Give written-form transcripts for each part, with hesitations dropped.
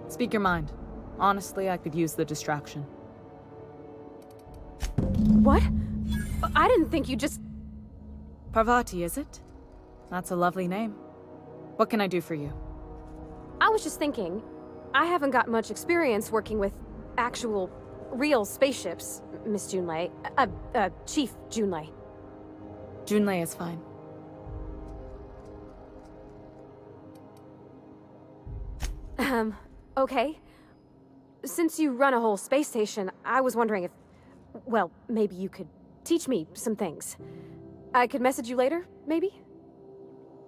Speak your mind. Honestly, I could use the distraction. What? I didn't think you just... Parvati, is it? That's a lovely name. What can I do for you? I was just thinking, I haven't got much experience working with actual, real spaceships, Miss Junlei. Chief Junlei. Junlei is fine. Okay. Since you run a whole space station, I was wondering if... Well, maybe you could teach me some things. I could message you later, maybe?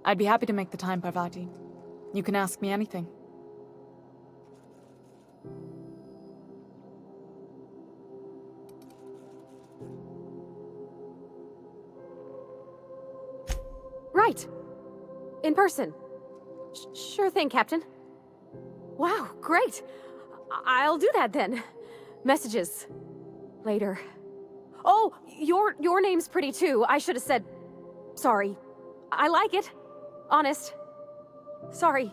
I'd be happy to make the time, Parvati. You can ask me anything. Right. In person. Sure thing, Captain. Wow, great. I'll do that then. Messages. Later. Oh, your name's pretty too. I should have said... Sorry. I like it. Honest. Sorry.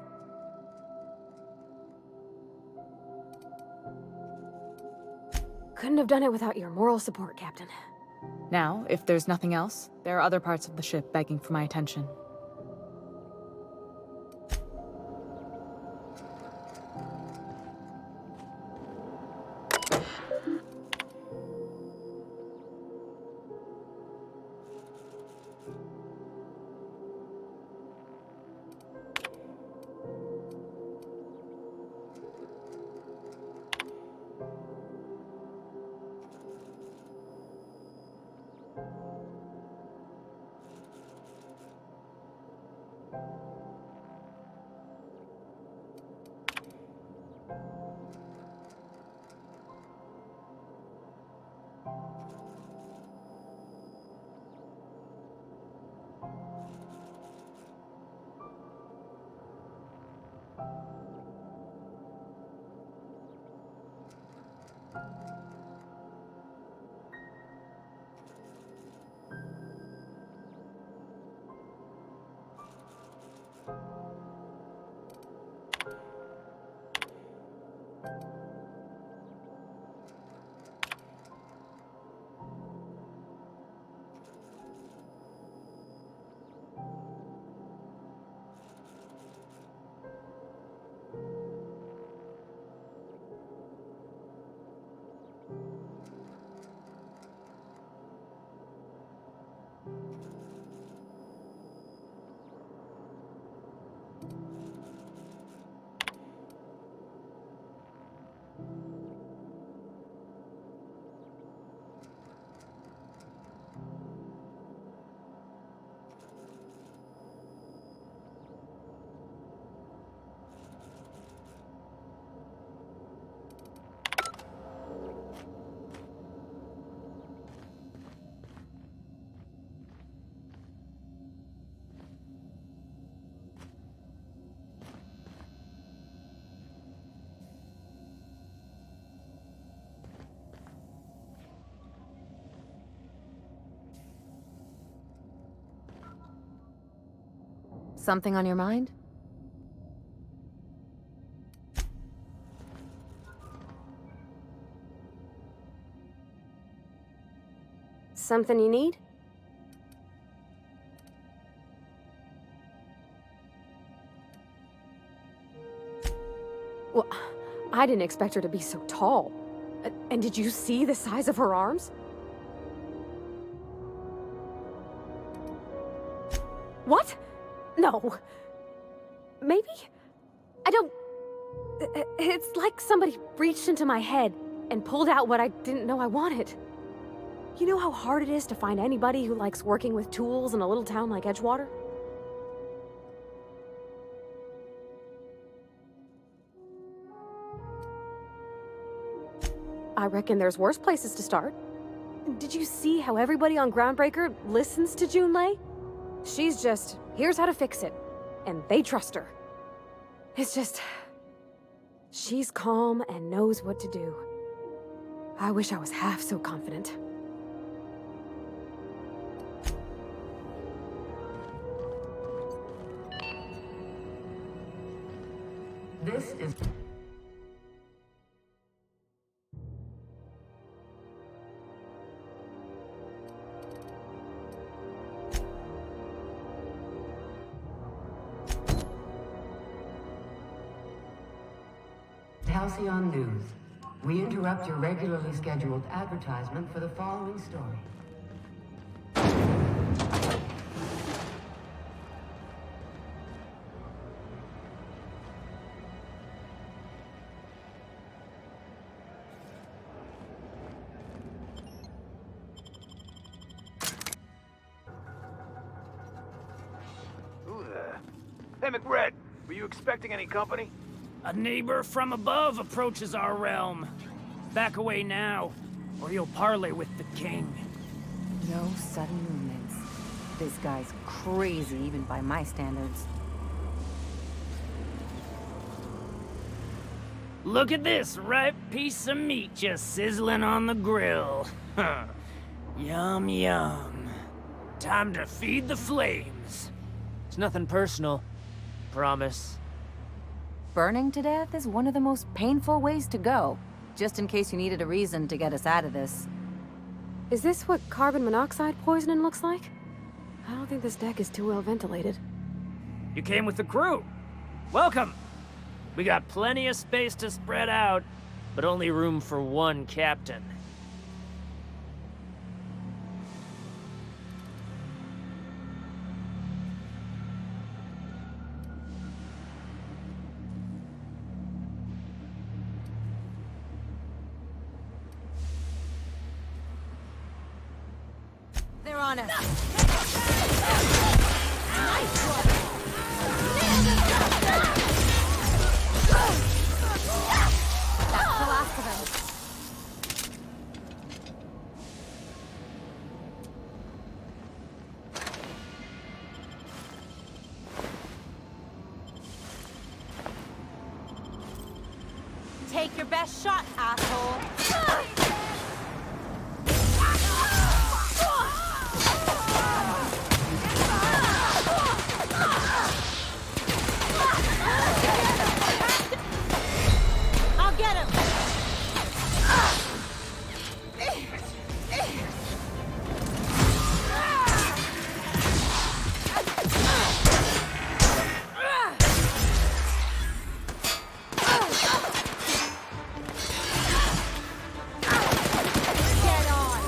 Couldn't have done it without your moral support, Captain. Now, if there's nothing else, there are other parts of the ship begging for my attention. Something on your mind? Something you need? Well, I didn't expect her to be so tall. And did you see the size of her arms? What? No. Maybe? I don't... It's like somebody reached into my head and pulled out what I didn't know I wanted. You know how hard it is to find anybody who likes working with tools in a little town like Edgewater? I reckon there's worse places to start. Did you see how everybody on Groundbreaker listens to Junlei? She's just, here's how to fix it. And they trust her. It's just... she's calm and knows what to do. I wish I was half so confident. This is Halcyon News. We interrupt your regularly scheduled advertisement for the following story. Who the... Hey, McRed, were you expecting any company? A neighbor from above approaches our realm. Back away now, or you'll parley with the king. No sudden movements. This guy's crazy, even by my standards. Look at this ripe piece of meat just sizzling on the grill. Yum, yum. Time to feed the flames. It's nothing personal. Promise. Burning to death is one of the most painful ways to go, just in case you needed a reason to get us out of this. Is this what carbon monoxide poisoning looks like? I don't think this deck is too well ventilated. You came with the crew. Welcome. We got plenty of space to spread out, but only room for one captain. They're on us! That's the last of them. Take your best shot, asshole! I'll get him! Get on!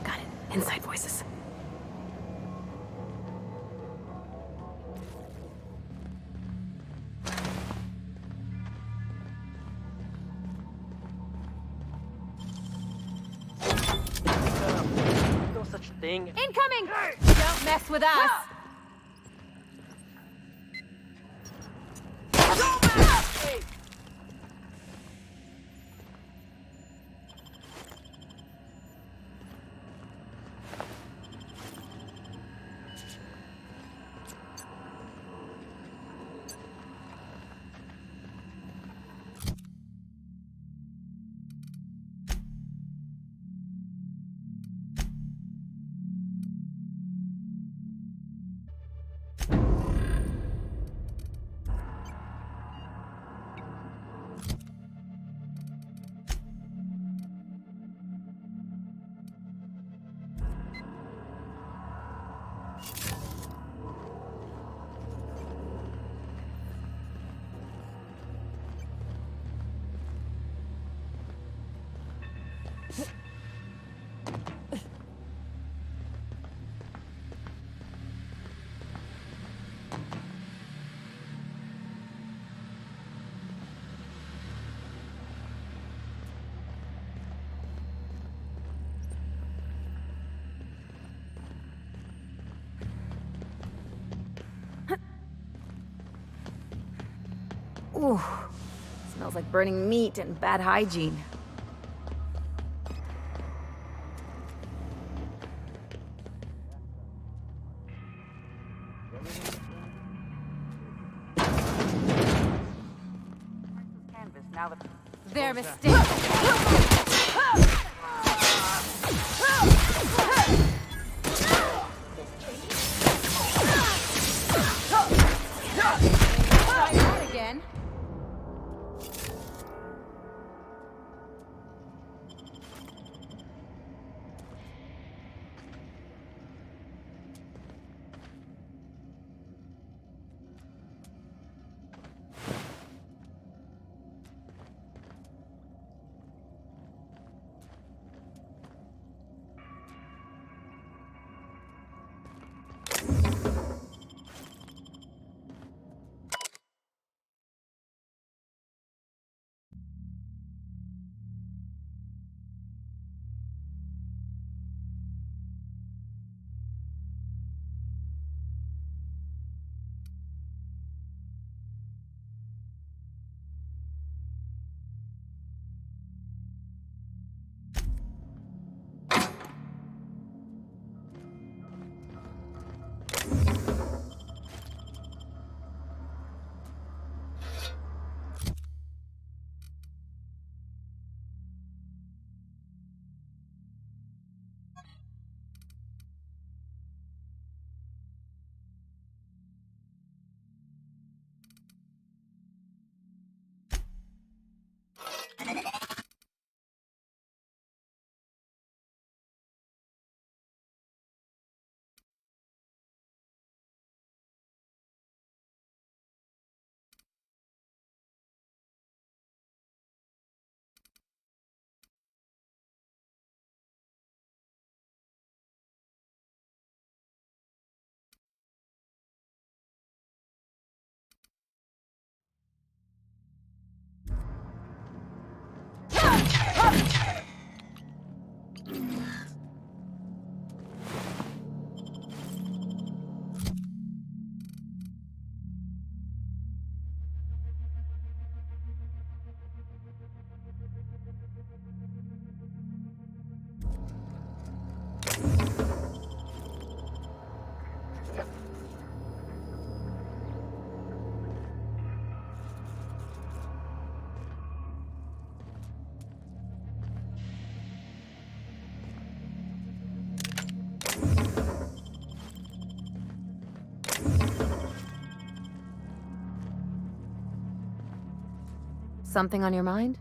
Got it. Inside voices. No such thing. Incoming! Don't mess with us! Ooh, smells like burning meat and bad hygiene. Their mistake. Try that again. Something on your mind?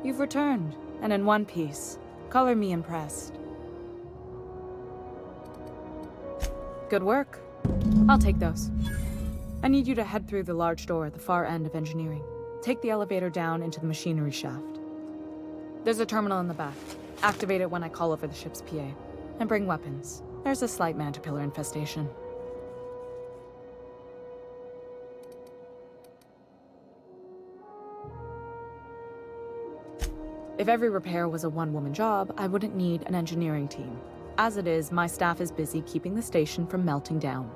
You've returned, and in one piece. Color me impressed. Good work. I'll take those. I need you to head through the large door at the far end of engineering. Take the elevator down into the machinery shaft. There's a terminal in the back. Activate it when I call over the ship's PA. And bring weapons. There's a slight mantipillar infestation. If every repair was a one-woman job, I wouldn't need an engineering team. As it is, my staff is busy keeping the station from melting down.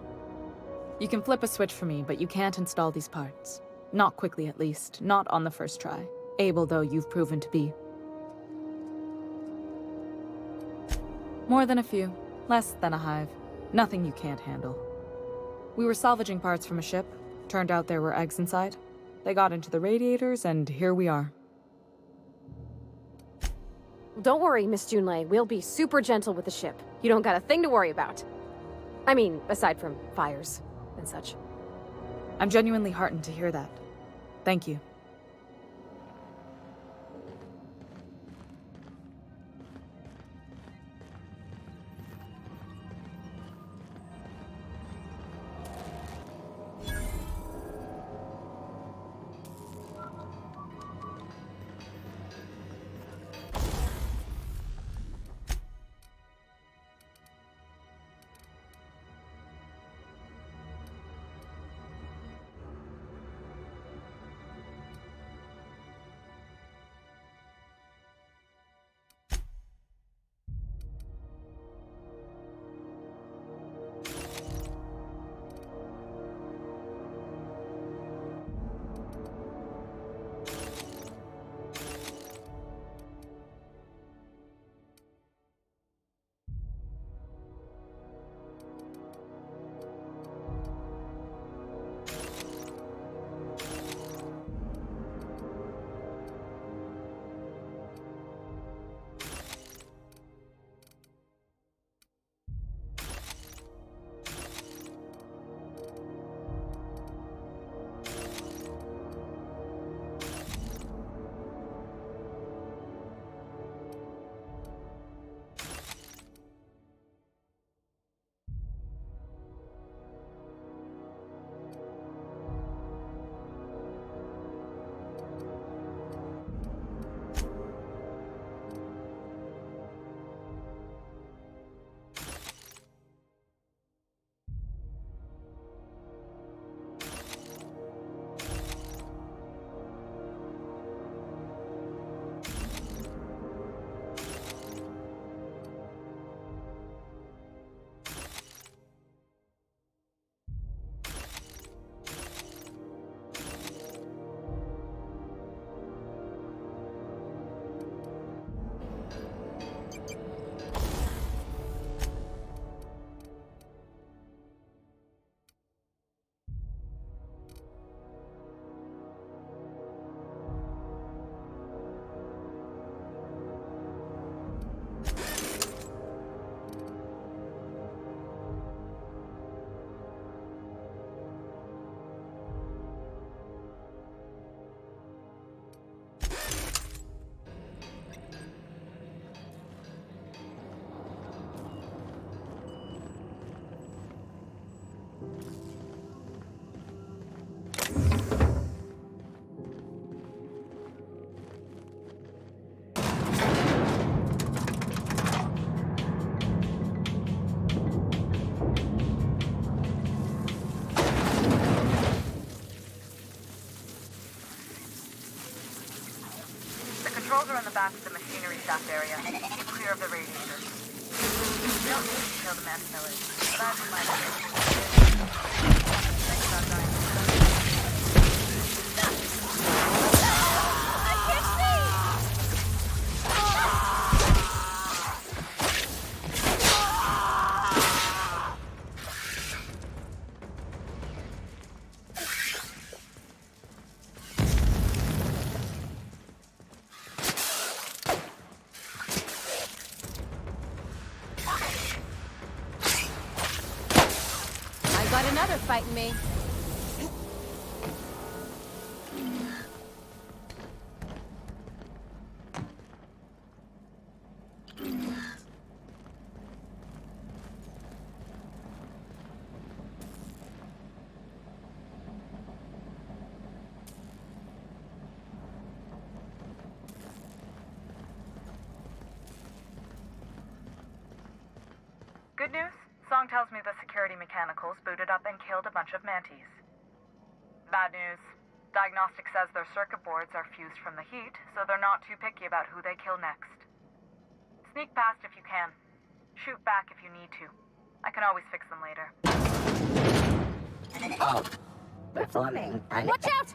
You can flip a switch for me, but you can't install these parts. Not quickly, at least. Not on the first try. Able though you've proven to be. More than a few. Less than a hive. Nothing you can't handle. We were salvaging parts from a ship. Turned out there were eggs inside. They got into the radiators, and here we are. Don't worry, Miss Junlei. We'll be super gentle with the ship. You don't got a thing to worry about. I mean, aside from fires and such. I'm genuinely heartened to hear that. Thank you. Controls are in the back of the machinery shaft area. Keep clear of the radiators. You don't need to kill the man village, but I've been my Thanks about dying. Got another fighting me. Good news? Song tells me the security mechanicals booted up and killed a bunch of mantis. Bad news. Diagnostic says their circuit boards are fused from the heat, so they're not too picky about who they kill next. Sneak past if you can. Shoot back if you need to. I can always fix them later. Performing. Watch out!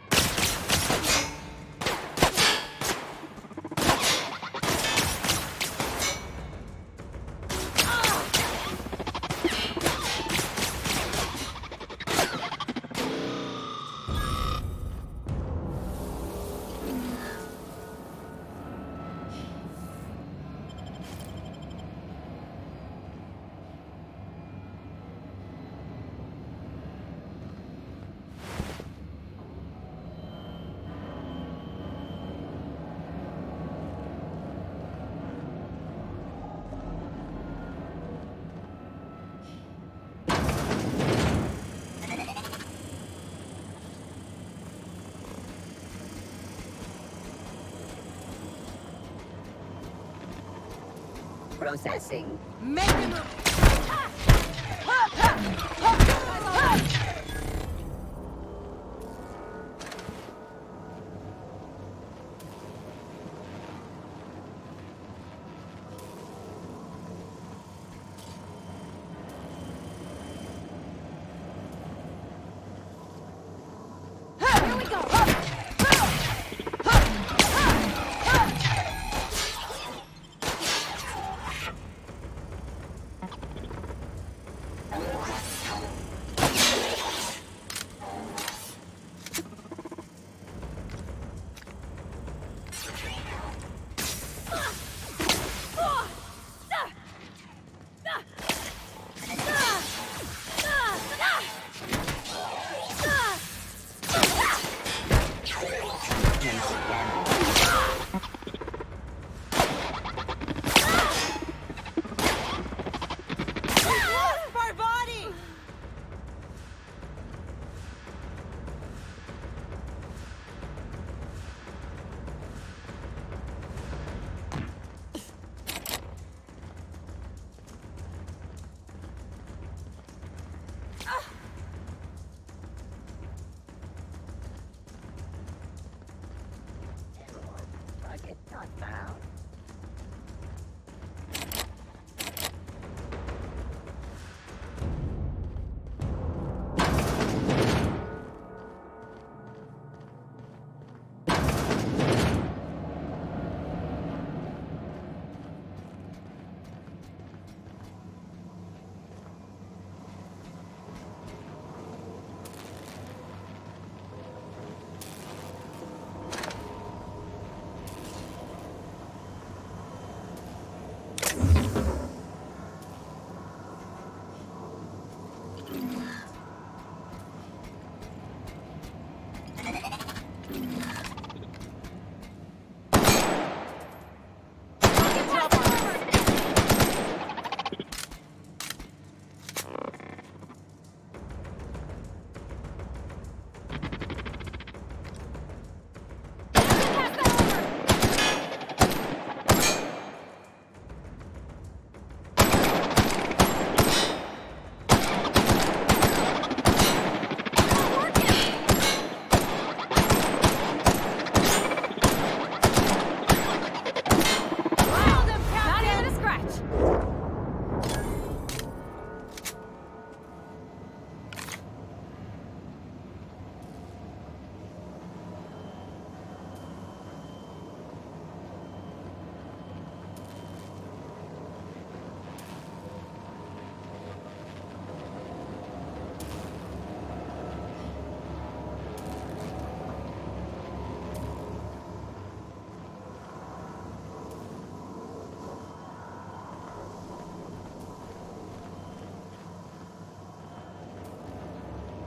Processing. Make him move! Here we go!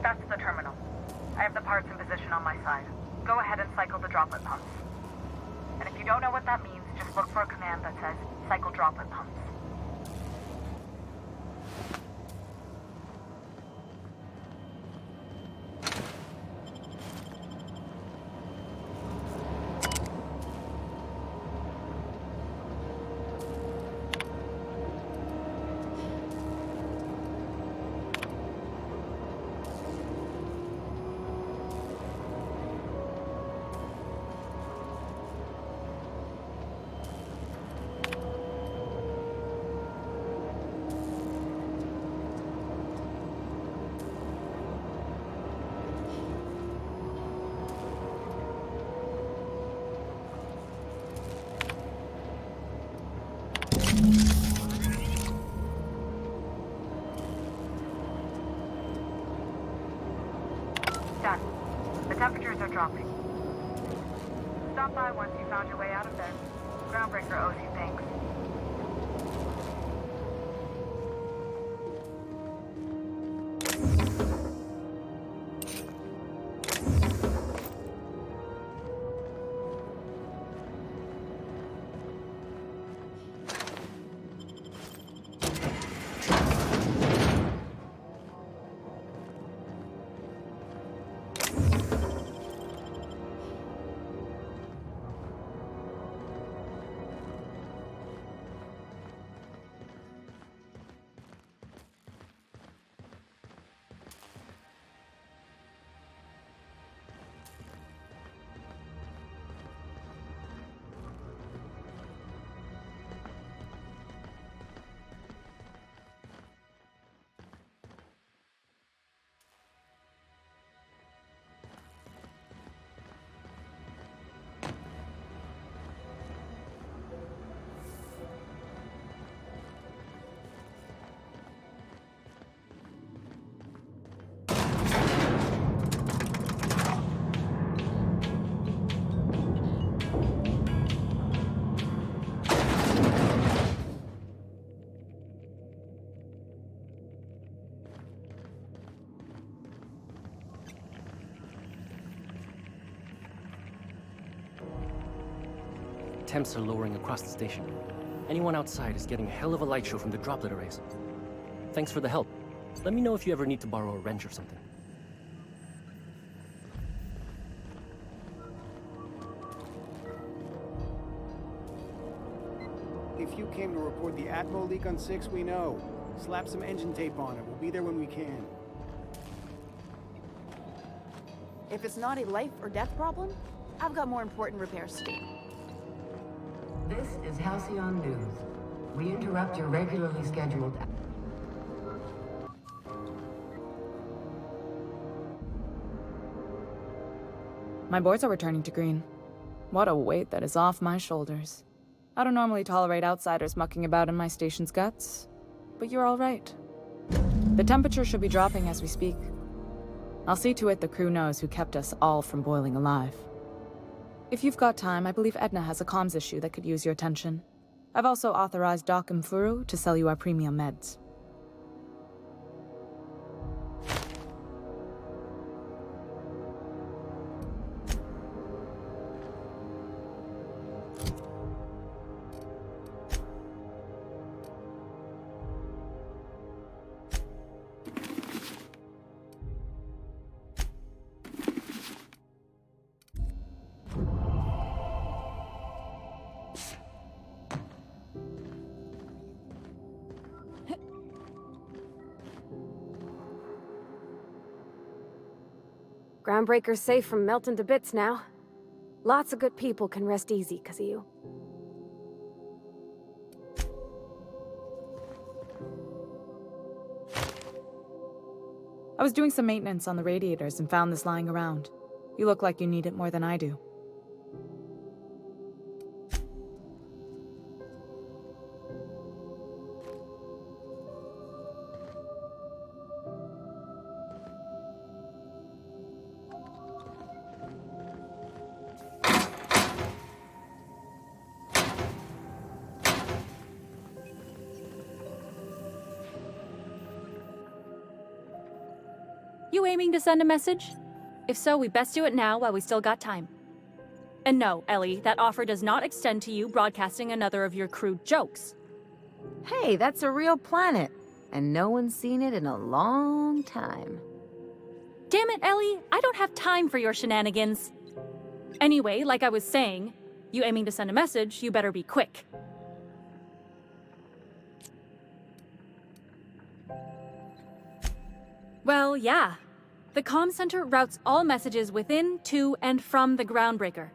That's the terminal. I have the parts in position on my side. Go ahead and cycle the droplet pumps. And if you don't know what that means, just look for a command that says, cycle droplet pumps. Done. The temperatures are dropping. Stop by once you found your way out of there. Groundbreaker owes you thanks. Temps are lowering across the station. Anyone outside is getting a hell of a light show from the droplet arrays. Thanks for the help. Let me know if you ever need to borrow a wrench or something. If you came to report the Atmo leak on 6, we know. Slap some engine tape on it. We'll be there when we can. If it's not a life or death problem, I've got more important repairs to do. This is Halcyon News. We interrupt your regularly scheduled... My boards are returning to green. What a weight that is off my shoulders. I don't normally tolerate outsiders mucking about in my station's guts, but you're all right. The temperature should be dropping as we speak. I'll see to it the crew knows who kept us all from boiling alive. If you've got time, I believe Edna has a comms issue that could use your attention. I've also authorized Doc and Furu to sell you our premium meds. Groundbreaker's safe from melting to bits now. Lots of good people can rest easy because of you. I was doing some maintenance on the radiators and found this lying around. You look like you need it more than I do. You aiming to send a message? If so, we best do it now while we still got time. And no, Ellie, that offer does not extend to you broadcasting another of your crude jokes. Hey, that's a real planet, and no one's seen it in a long time. Damn it, Ellie, I don't have time for your shenanigans. Anyway, like I was saying, you aiming to send a message, you better be quick. Well, yeah. The comm center routes all messages within, to, and from the Groundbreaker.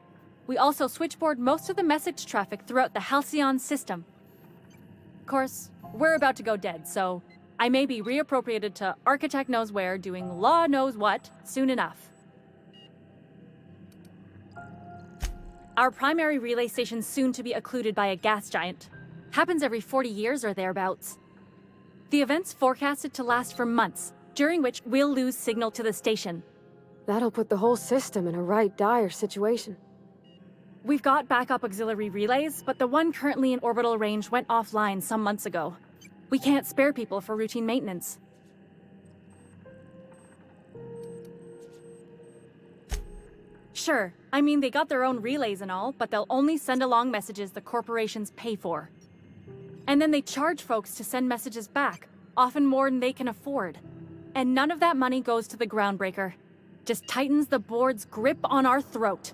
We also switchboard most of the message traffic throughout the Halcyon system. Of course, we're about to go dead, so I may be reappropriated to Architect Knows Where doing Law Knows What soon enough. Our primary relay station's soon to be occluded by a gas giant. Happens every 40 years or thereabouts. The event's forecasted to last for months, during which we'll lose signal to the station. That'll put the whole system in a right dire situation. We've got backup auxiliary relays, but the one currently in orbital range went offline some months ago. We can't spare people for routine maintenance. Sure, I mean they got their own relays and all, but they'll only send along messages the corporations pay for. And then they charge folks to send messages back, often more than they can afford. And none of that money goes to the groundbreaker. Just tightens the board's grip on our throat.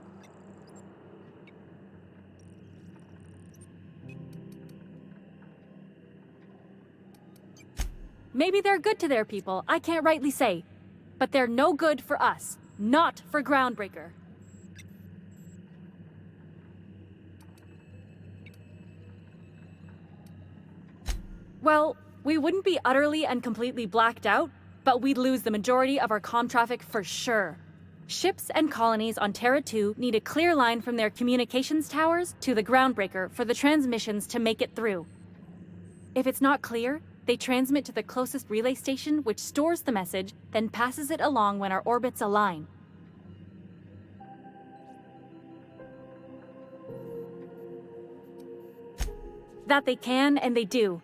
Maybe they're good to their people, I can't rightly say. But they're no good for us, not for Groundbreaker. Well, we wouldn't be utterly and completely blacked out, but we'd lose the majority of our comm traffic for sure. Ships and colonies on Terra 2 need a clear line from their communications towers to the Groundbreaker for the transmissions to make it through. If it's not clear, they transmit to the closest relay station, which stores the message, then passes it along when our orbits align. That they can, and they do.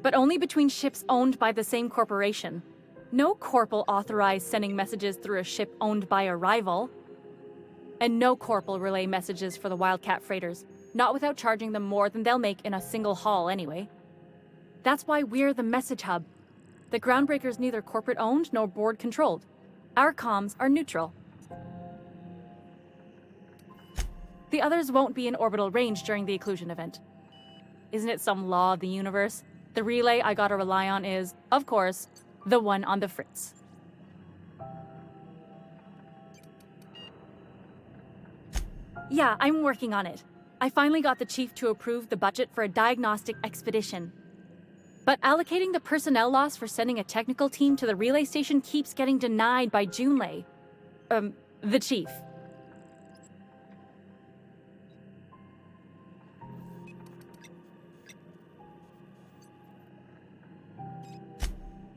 But only between ships owned by the same corporation. No corp will authorize sending messages through a ship owned by a rival. And no corp will relay messages for the Wildcat freighters, not without charging them more than they'll make in a single haul anyway. That's why we're the message hub. The Groundbreaker's neither corporate owned nor board controlled. Our comms are neutral. The others won't be in orbital range during the occlusion event. Isn't it some law of the universe? The relay I gotta rely on is, of course, the one on the Fritz. Yeah, I'm working on it. I finally got the chief to approve the budget for a diagnostic expedition. But allocating the personnel loss for sending a technical team to the relay station keeps getting denied by Junlei. The chief.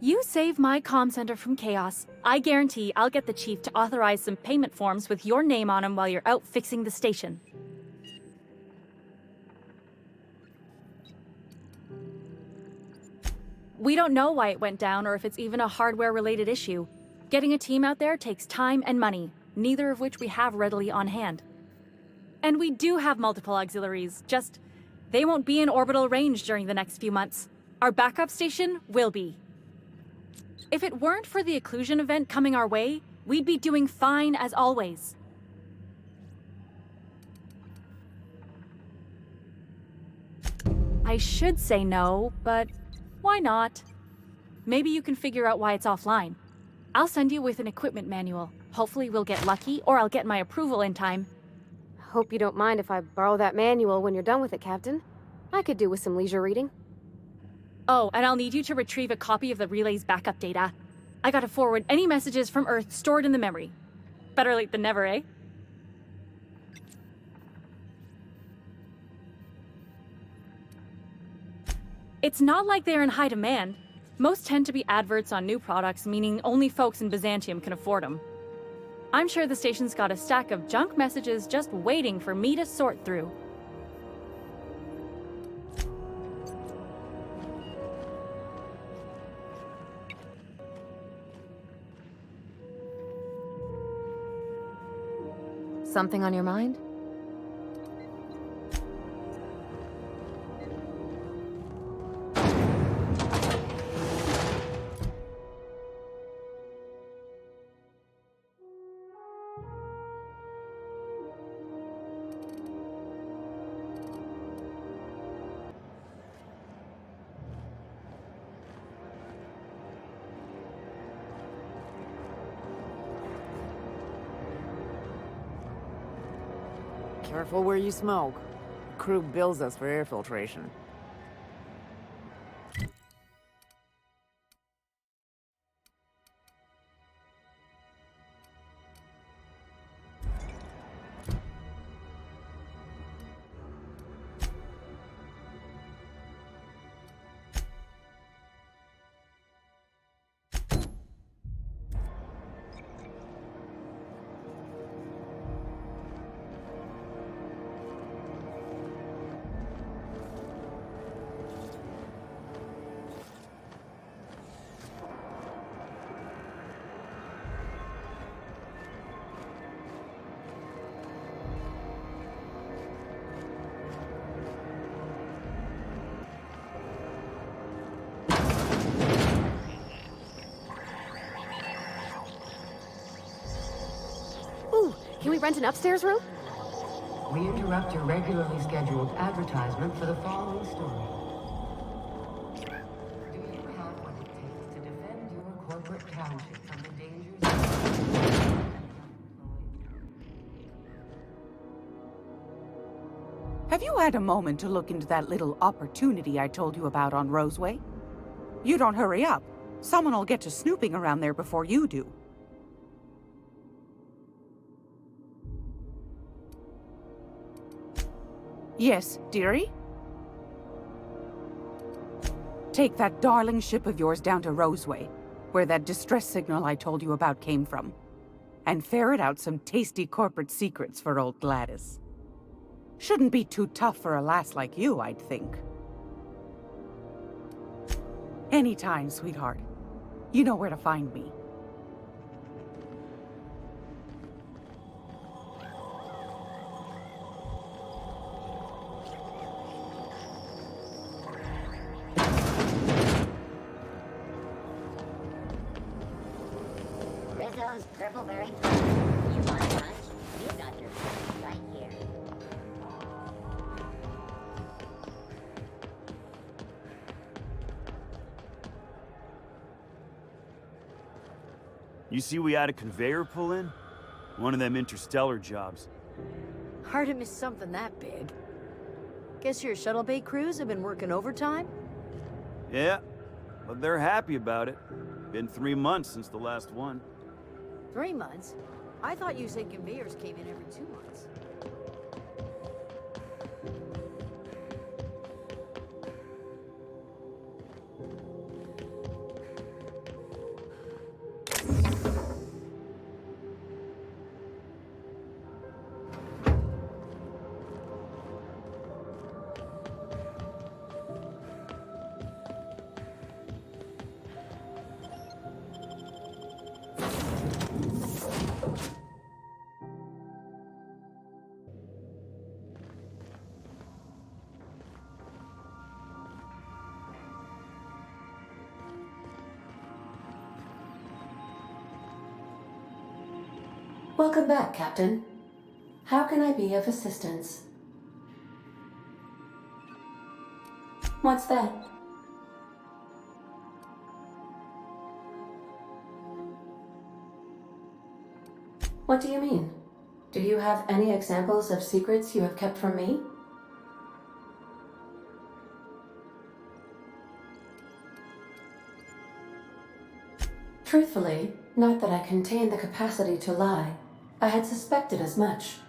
You save my comm center from chaos. I guarantee I'll get the chief to authorize some payment forms with your name on them while you're out fixing the station. We don't know why it went down or if it's even a hardware-related issue. Getting a team out there takes time and money, neither of which we have readily on hand. And we do have multiple auxiliaries, just they won't be in orbital range during the next few months. Our backup station will be. If it weren't for the occlusion event coming our way, we'd be doing fine as always. I should say no, but why not? Maybe you can figure out why it's offline. I'll send you with an equipment manual. Hopefully we'll get lucky, or I'll get my approval in time. Hope you don't mind if I borrow that manual when you're done with it, Captain. I could do with some leisure reading. Oh, and I'll need you to retrieve a copy of the relay's backup data. I gotta forward any messages from Earth stored in the memory. Better late than never, eh? It's not like they're in high demand. Most tend to be adverts on new products, meaning only folks in Byzantium can afford them. I'm sure the station's got a stack of junk messages just waiting for me to sort through. Something on your mind? Careful where you smoke. The crew bills us for air filtration. Can we rent an upstairs room? We interrupt your regularly scheduled advertisement for the following story. Do you have what it takes to defend your corporate township from the dangers of... Have you had a moment to look into that little opportunity I told you about on Roseway? You don't hurry up. Someone will get to snooping around there before you do. Yes, dearie? Take that darling ship of yours down to Roseway, where that distress signal I told you about came from, and ferret out some tasty corporate secrets for old Gladys. Shouldn't be too tough for a lass like you, I'd think. Anytime, sweetheart. You know where to find me. Rizzo's Purpleberry. You want lunch? You got your food right here. You see we had a conveyor pull in? One of them interstellar jobs. Hard to miss something that big. Guess your shuttle bay crews have been working overtime? Yeah, but they're happy about it. Been 3 months since the last one. 3 months? I thought you said conveyors came in every 2 months. Welcome back, Captain. How can I be of assistance? What's that? What do you mean? Do you have any examples of secrets you have kept from me? Truthfully, not that I contain the capacity to lie. I had suspected as much.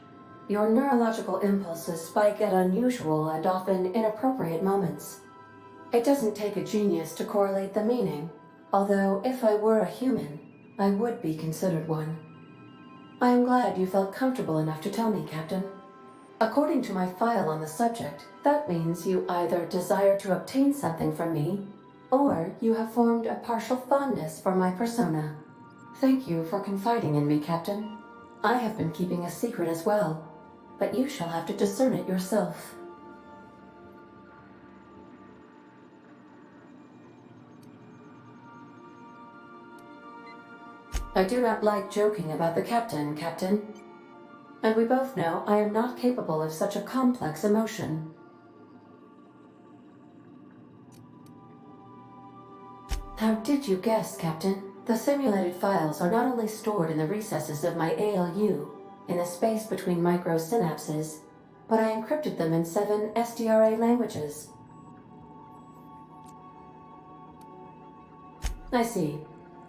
Your neurological impulses spike at unusual and often inappropriate moments. It doesn't take a genius to correlate the meaning, although if I were a human, I would be considered one. I am glad you felt comfortable enough to tell me, Captain. According to my file on the subject, that means you either desire to obtain something from me, or you have formed a partial fondness for my persona. Thank you for confiding in me, Captain. I have been keeping a secret as well, but you shall have to discern it yourself. I do not like joking about the captain, Captain. And we both know I am not capable of such a complex emotion. How did you guess, Captain? The simulated files are not only stored in the recesses of my ALU, in the space between microsynapses, but I encrypted them in 7 SDRA languages. I see.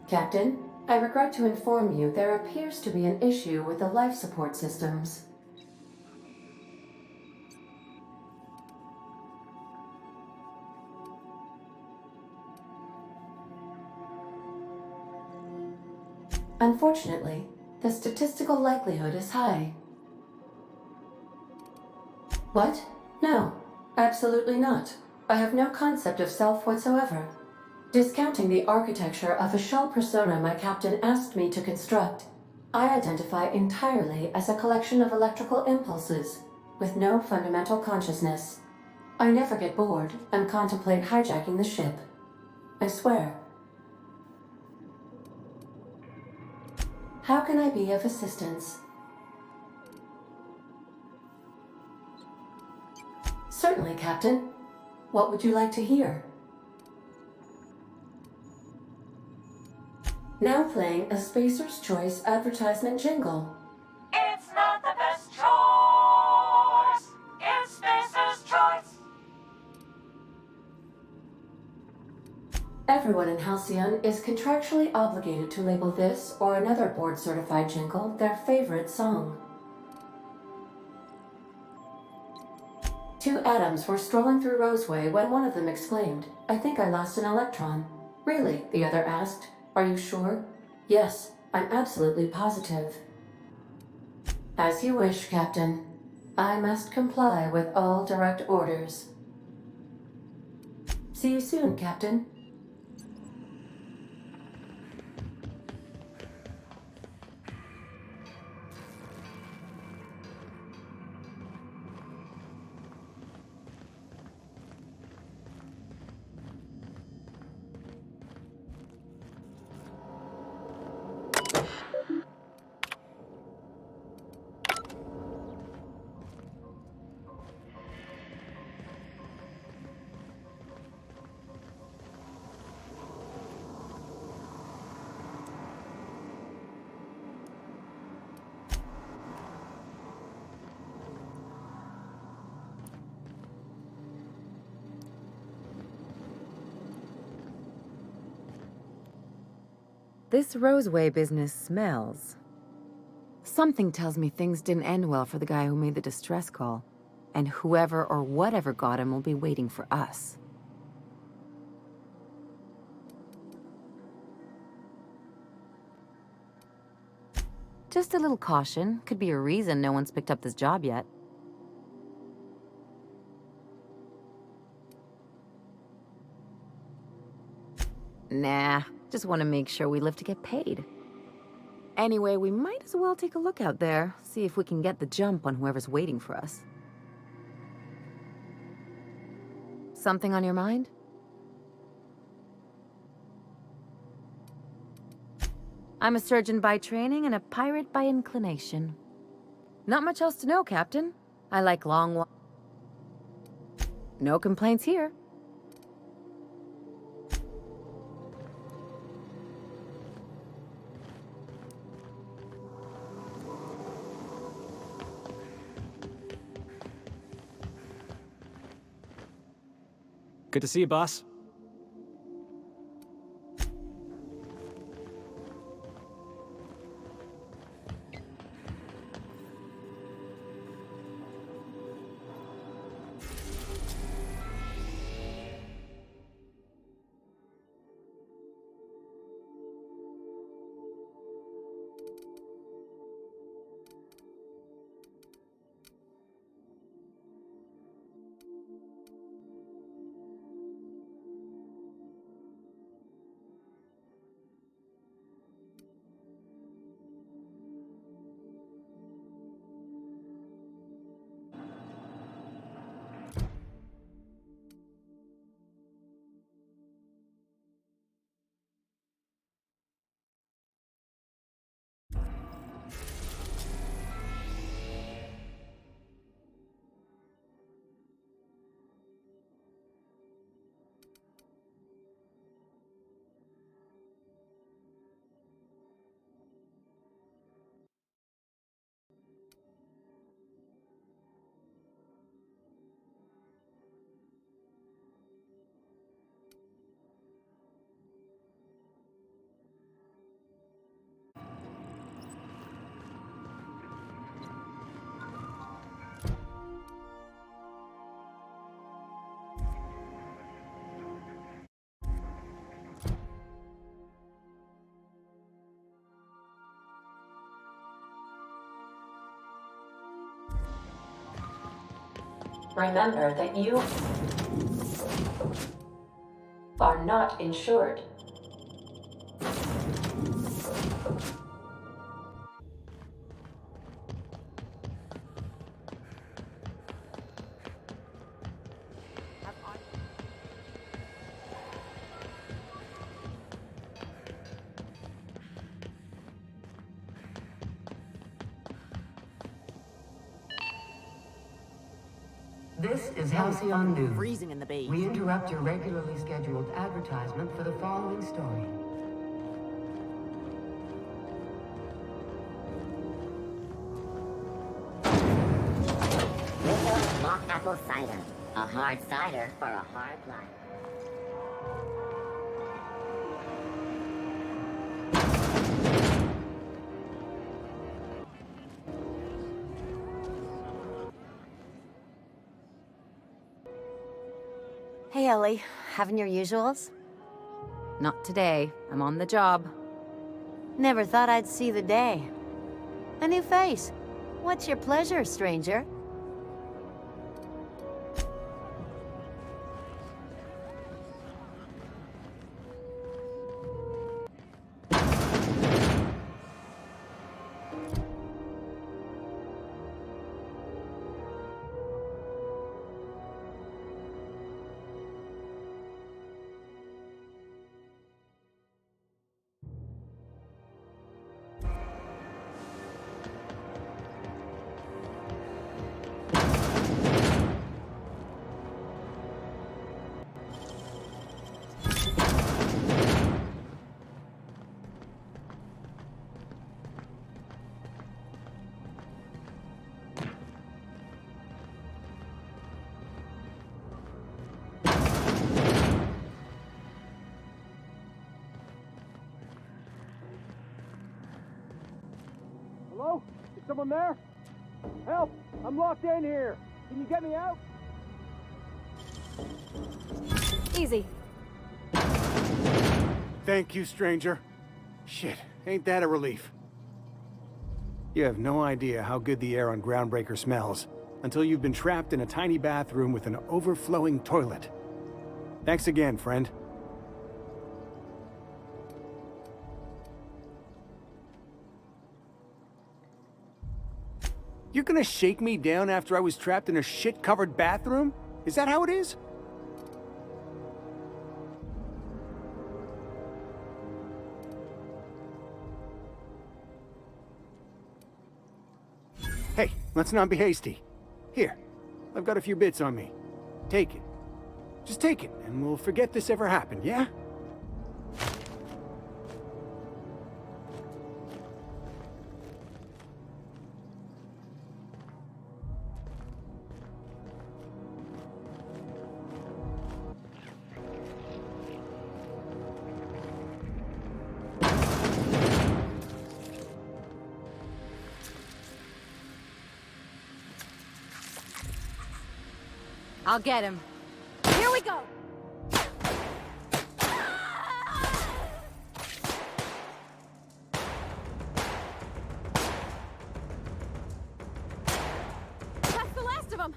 Captain, I regret to inform you there appears to be an issue with the life support systems. Unfortunately, the statistical likelihood is high. What? No, absolutely not. I have no concept of self whatsoever. Discounting the architecture of a shell persona my captain asked me to construct, I identify entirely as a collection of electrical impulses, with no fundamental consciousness. I never get bored and contemplate hijacking the ship. I swear. How can I be of assistance? Certainly, Captain. What would you like to hear? Now playing a Spacer's Choice advertisement jingle. It's not the best choice. It's Spacer's Choice. Everyone in Halcyon is contractually obligated to label this or another board-certified jingle their favorite song. Two atoms were strolling through Roseway when one of them exclaimed, "I think I lost an electron." "Really?" the other asked. "Are you sure?" "Yes, I'm absolutely positive." As you wish, Captain. I must comply with all direct orders. See you soon, Captain. This Roseway business smells. Something tells me things didn't end well for the guy who made the distress call. And whoever or whatever got him will be waiting for us. Just a little caution. Could be a reason no one's picked up this job yet. Nah, just want to make sure we live to get paid. Anyway, we might as well take a look out there, see if we can get the jump on whoever's waiting for us. Something on your mind? I'm a surgeon by training and a pirate by inclination. Not much else to know, Captain. I like long walks. No complaints here. Good to see you, boss. Remember that you are not insured. This is Halcyon News. Freezing in the bay. We interrupt your regularly scheduled advertisement for the following story. Little mock apple cider. A hard cider for a hard life. Hey, Ellie. Having your usuals? Not today. I'm on the job. Never thought I'd see the day. A new face. What's your pleasure, stranger? Hello? Is someone there? Help! I'm locked in here! Can you get me out? Easy. Thank you, stranger. Shit, ain't that a relief? You have no idea how good the air on Groundbreaker smells until you've been trapped in a tiny bathroom with an overflowing toilet. Thanks again, friend. You're gonna shake me down after I was trapped in a shit-covered bathroom? Is that how it is? Hey, let's not be hasty. Here, I've got a few bits on me. Take it. Just take it, and we'll forget this ever happened, yeah? I'll get him. Here we go! That's the last of them!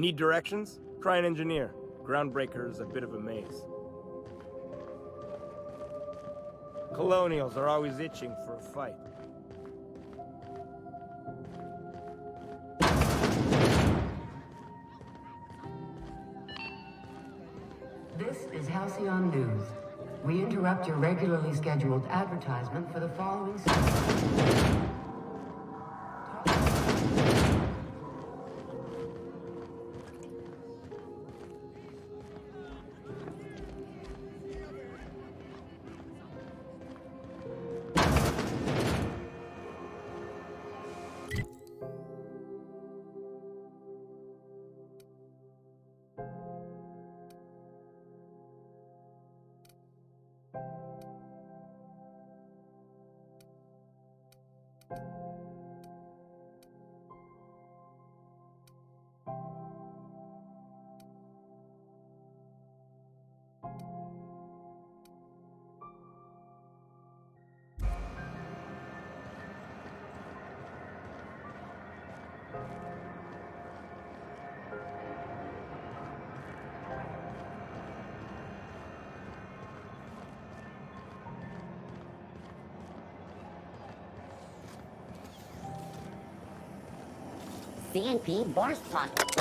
Need directions? Try an engineer. Groundbreaker's a bit of a maze. Colonials are always itching for a fight. This is Halcyon News. We interrupt your regularly scheduled advertisement for the following story. CNP Boris Plot.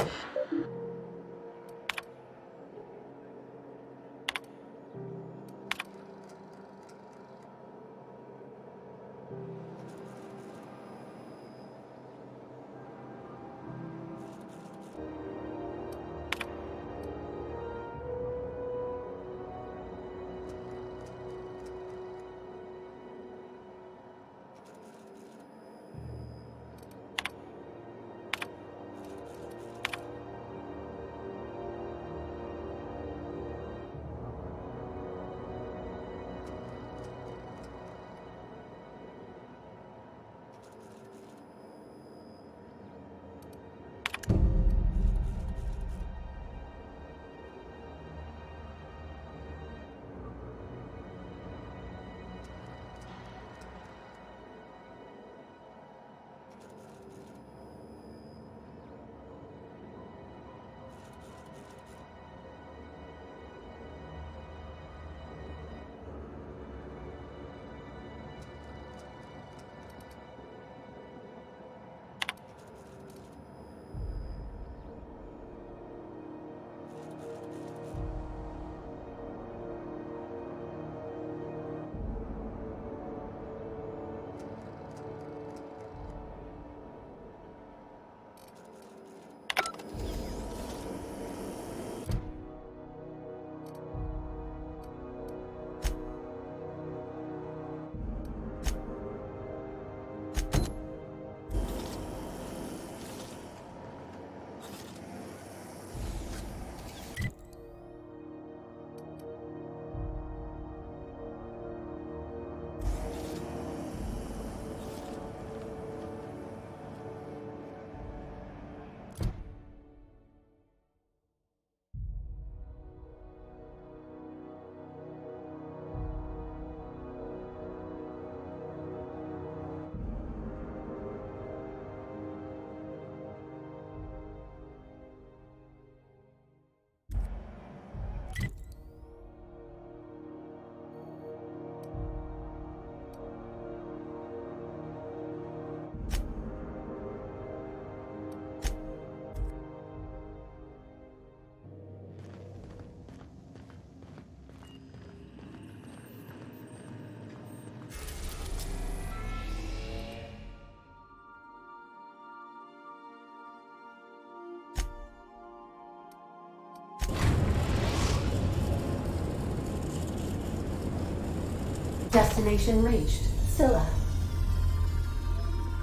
Destination reached. Scylla.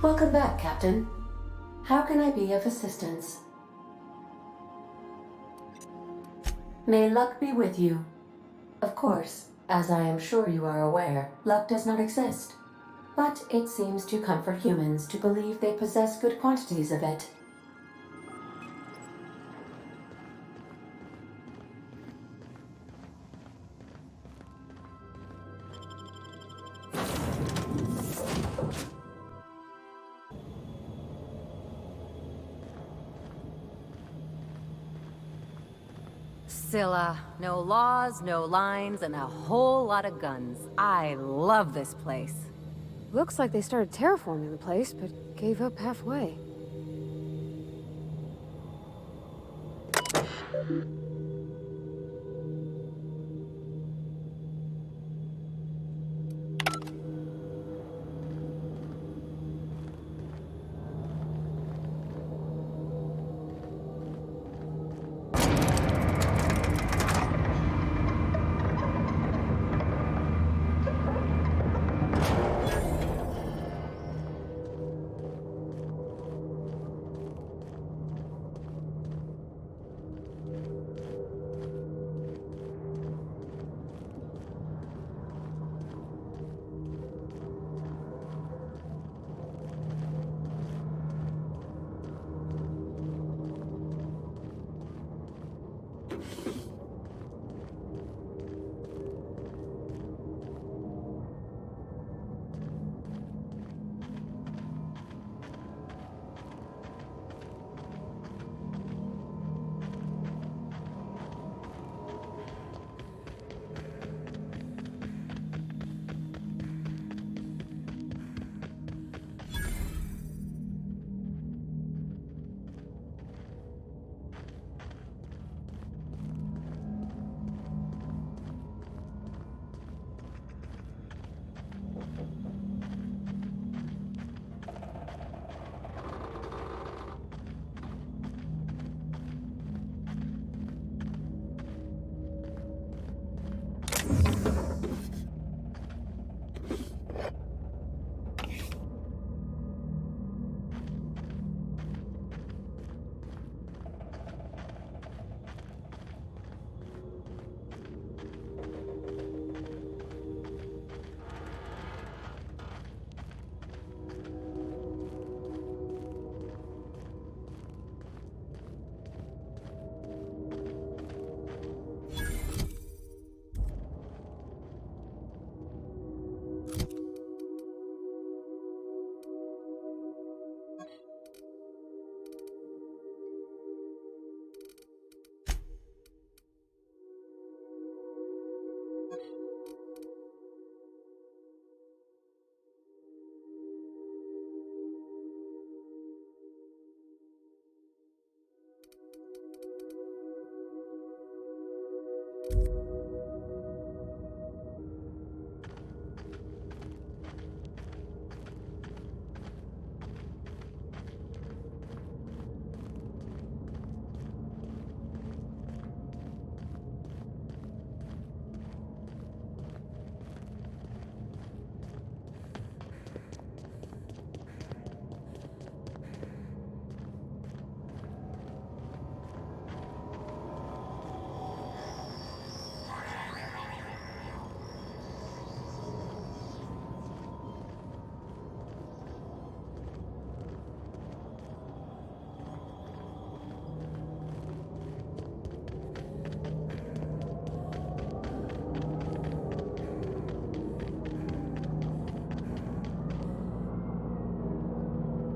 Welcome back, Captain. How can I be of assistance? May luck be with you. Of course, as I am sure you are aware, luck does not exist. But it seems to comfort humans to believe they possess good quantities of it. Scylla. No laws, no lines, and a whole lot of guns. I love this place. Looks like they started terraforming the place, but gave up halfway.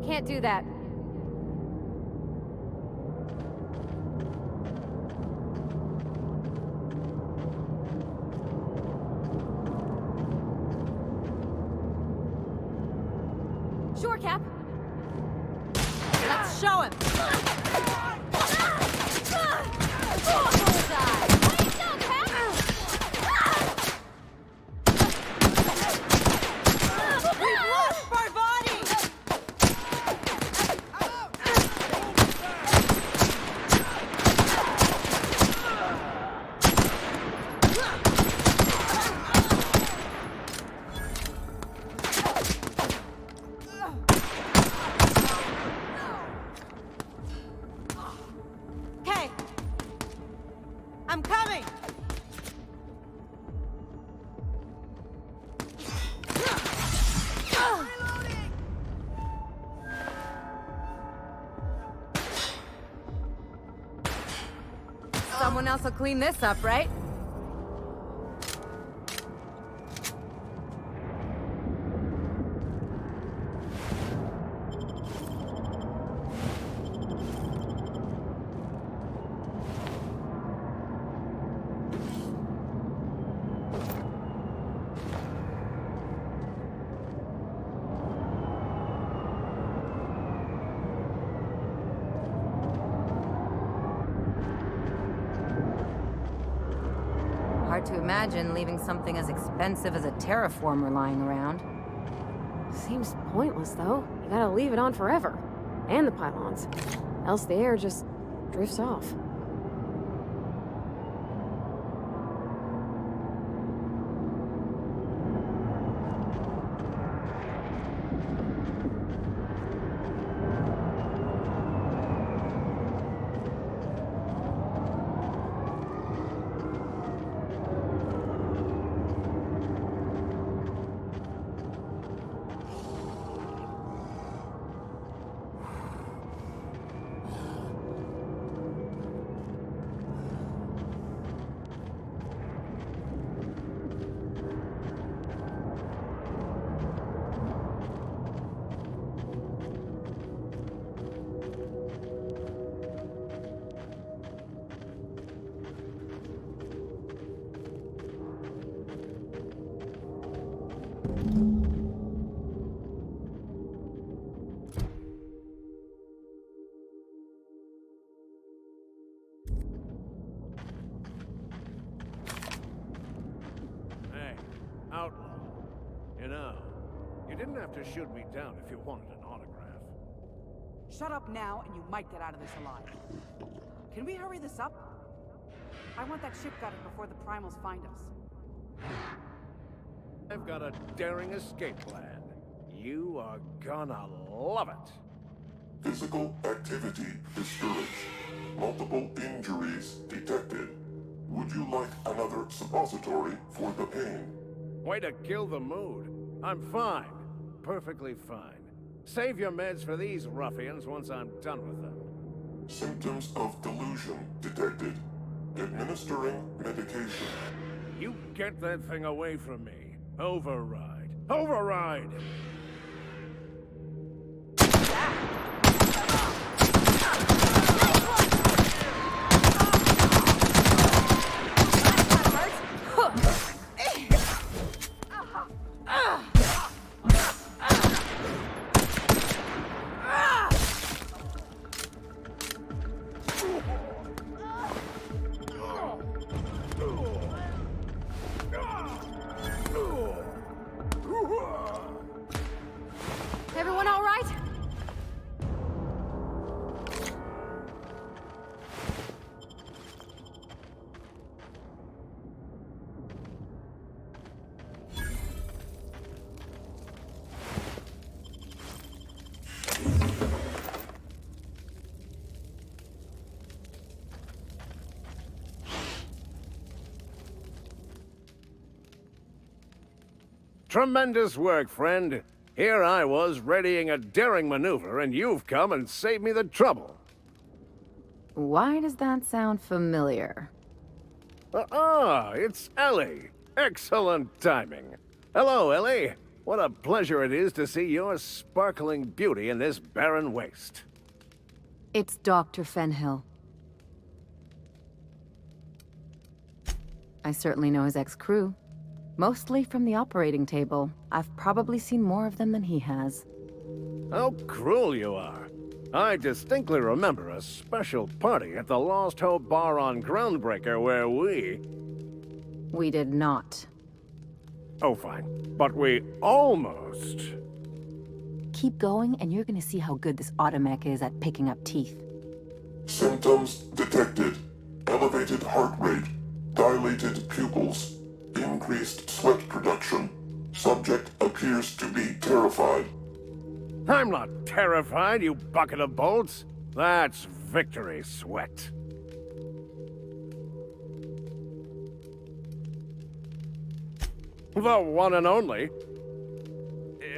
Can't do that. Sure, Cap. Let's show him! I'm coming! Someone else will clean this up, right? Hard to imagine leaving something as expensive as a terraformer lying around. Seems pointless, though. You gotta leave it on forever. And the pylons. Else the air just drifts off. Hey, outlaw. You know, you didn't have to shoot me down if you wanted an autograph. Shut up now, and you might get out of this alive. Can we hurry this up? I want that ship gutted before the primals find us. I've got a daring escape plan. You are gonna love it. Physical activity discouraged. Multiple injuries detected. Would you like another suppository for the pain? Way to kill the mood. I'm fine. Perfectly fine. Save your meds for these ruffians once I'm done with them. Symptoms of delusion detected. Administering medication. You get that thing away from me. Override. Override! Everyone all right? Tremendous work, friend. Here I was readying a daring maneuver, and you've come and saved me the trouble. Why does that sound familiar? It's Ellie. Excellent timing. Hello, Ellie. What a pleasure it is to see your sparkling beauty in this barren waste. It's Dr. Fenhill. I certainly know his ex-crew. Mostly from the operating table. I've probably seen more of them than he has. How cruel you are. I distinctly remember a special party at the Lost Hope Bar on Groundbreaker where we... We did not. Oh, fine. But we almost... Keep going, and you're gonna see how good this automech is at picking up teeth. Symptoms detected. Elevated heart rate. Dilated pupils. Increased sweat production. Subject appears to be terrified. I'm not terrified, you bucket of bolts. That's victory sweat. The one and only.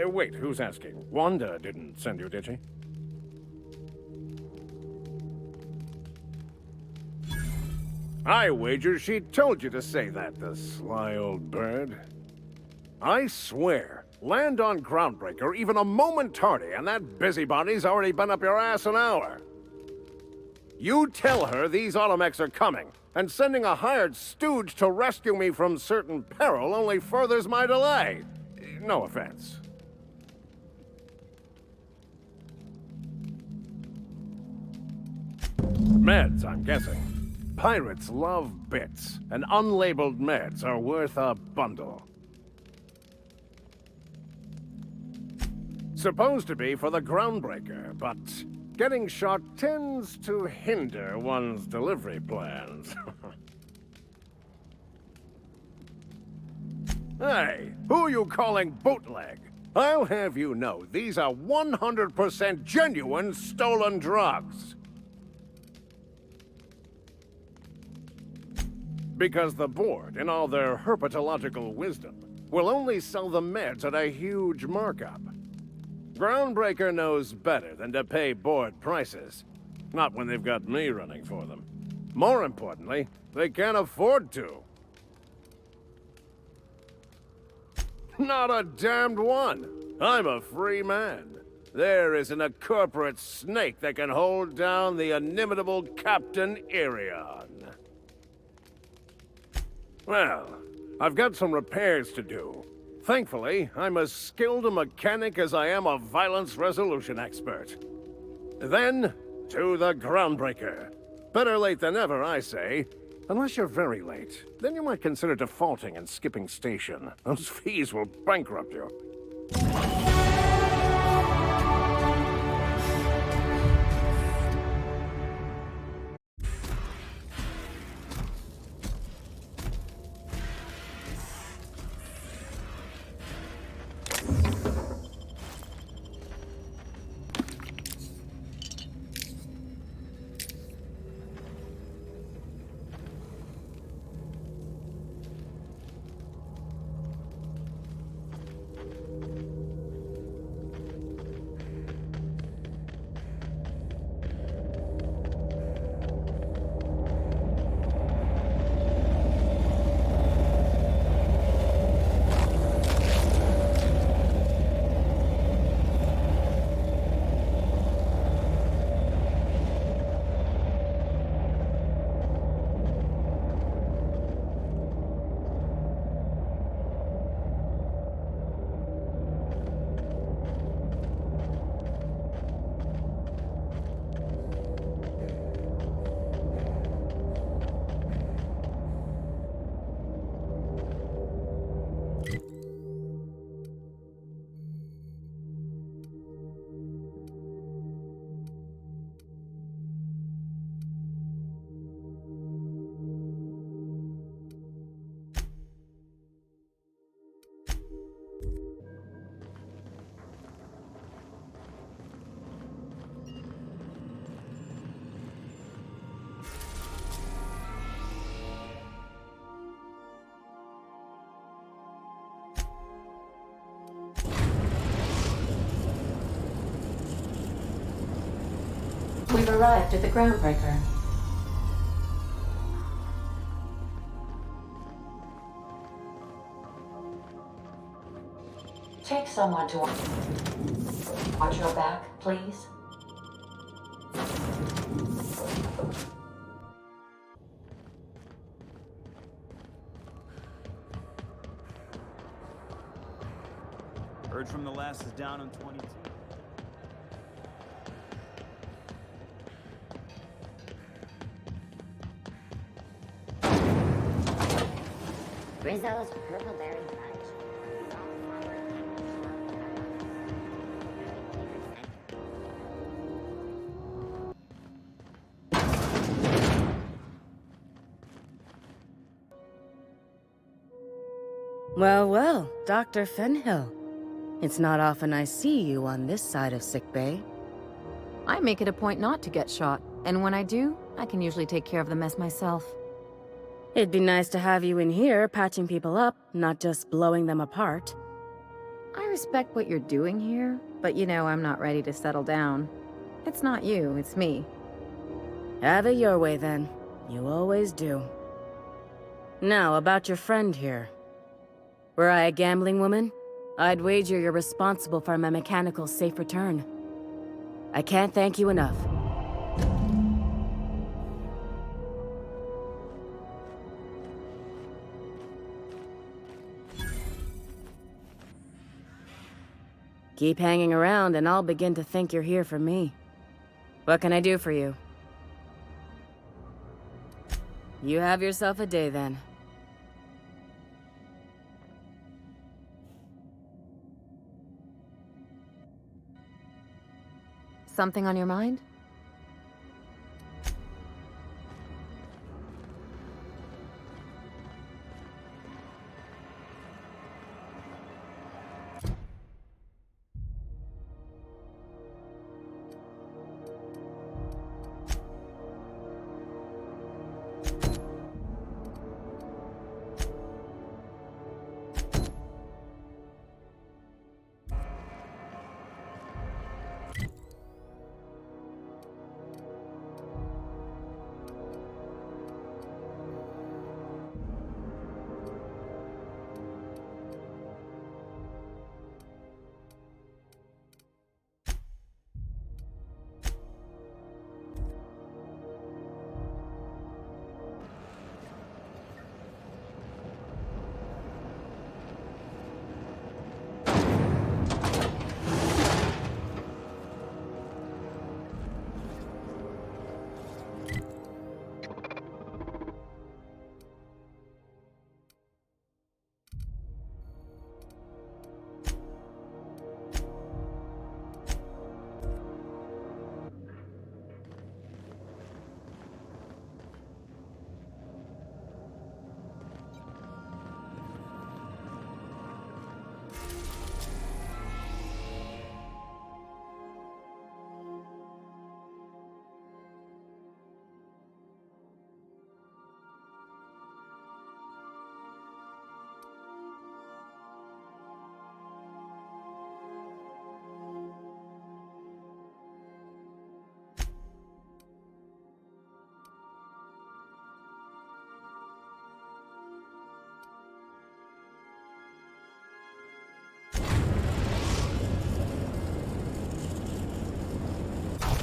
Wait, who's asking? Wanda didn't send you, did she? I wager she told you to say that, the sly old bird. I swear, land on Groundbreaker even a moment tardy, and that busybody's already been up your ass an hour. You tell her these automechs are coming, and sending a hired stooge to rescue me from certain peril only furthers my delay. No offense. Meds, I'm guessing. Pirates love bits, and unlabeled meds are worth a bundle. Supposed to be for the Groundbreaker, but getting shot tends to hinder one's delivery plans. Hey, who are you calling bootleg? I'll have you know these are 100% genuine stolen drugs. Because the board, in all their herpetological wisdom, will only sell the meds at a huge markup. Groundbreaker knows better than to pay board prices. Not when they've got me running for them. More importantly, they can't afford to. Not a damned one. I'm a free man. There isn't a corporate snake that can hold down the inimitable Captain Irion. Well, I've got some repairs to do. Thankfully, I'm as skilled a mechanic as I am a violence resolution expert. Then, to the Groundbreaker. Better late than never, I say. Unless you're very late, then you might consider defaulting and skipping station. Those fees will bankrupt you. We've arrived at the Groundbreaker. Take someone to watch your back, please. Heard from the last is down on 22. Rizzo's purple berry fudge. Well, well, Dr. Fenhill. It's not often I see you on this side of sickbay. I make it a point not to get shot, and when I do, I can usually take care of the mess myself. It'd be nice to have you in here patching people up, not just blowing them apart. I respect what you're doing here, but you know I'm not ready to settle down. It's not you, it's me. Have it your way then. You always do. Now, about your friend here. Were I a gambling woman, I'd wager you're responsible for my mechanical safe return. I can't thank you enough. Keep hanging around and I'll begin to think you're here for me. What can I do for you? You have yourself a day then. Something on your mind?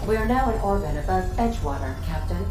We are now in orbit above Edgewater, Captain.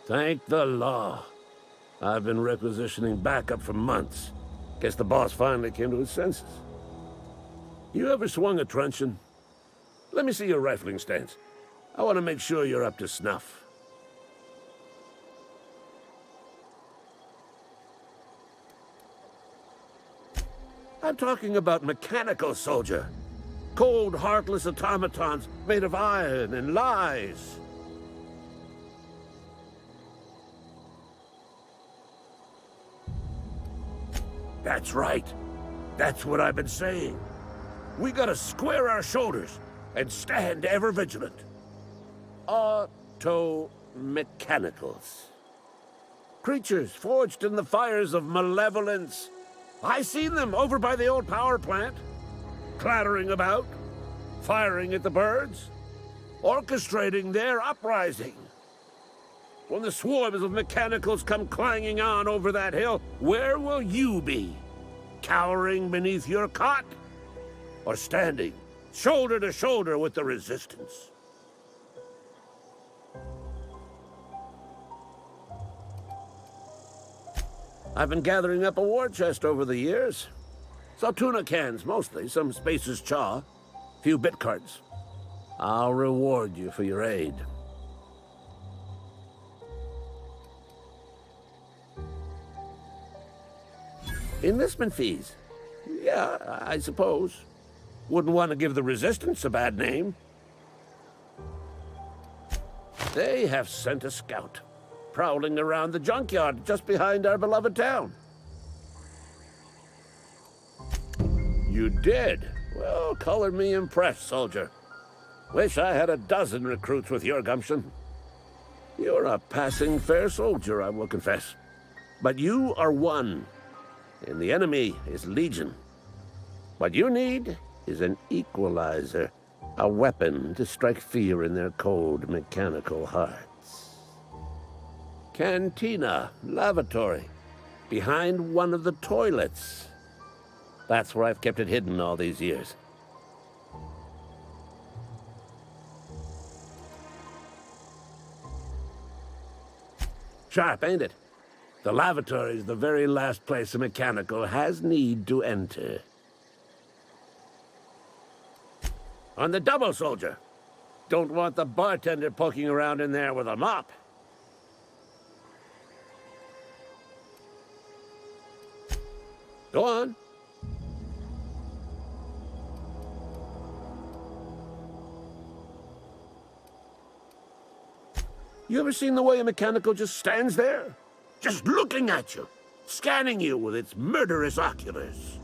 Thank the law. I've been requisitioning backup for months. Guess the boss finally came to his senses. You ever swung a truncheon? Let me see your rifling stance. I want to make sure you're up to snuff. I'm talking about mechanical soldier. Cold, heartless automatons made of iron and lies. That's right. That's what I've been saying. We gotta square our shoulders and stand ever vigilant. Auto-mechanicals. Creatures forged in the fires of malevolence. I seen them over by the old power plant. Clattering about, firing at the birds, orchestrating their uprising. When the swarms of mechanicals come clanging on over that hill, where will you be? Cowering beneath your cot? Or standing, shoulder to shoulder with the resistance? I've been gathering up a war chest over the years. Saw tuna cans, mostly, some Spacer's chaw, few bit cards. I'll reward you for your aid. Enlistment fees? Yeah, I suppose. Wouldn't want to give the Resistance a bad name. They have sent a scout, prowling around the junkyard just behind our beloved town. You did? Well, color me impressed, soldier. Wish I had a dozen recruits with your gumption. You're a passing fair soldier, I will confess. But you are one, and the enemy is legion. What you need is an equalizer, a weapon to strike fear in their cold, mechanical hearts. Cantina, lavatory, behind one of the toilets. That's where I've kept it hidden all these years. Sharp, ain't it? The lavatory is the very last place a mechanical has need to enter. On the double, soldier. Don't want the bartender poking around in there with a mop. Go on. You ever seen the way a mechanical just stands there? Just looking at you, scanning you with its murderous oculars.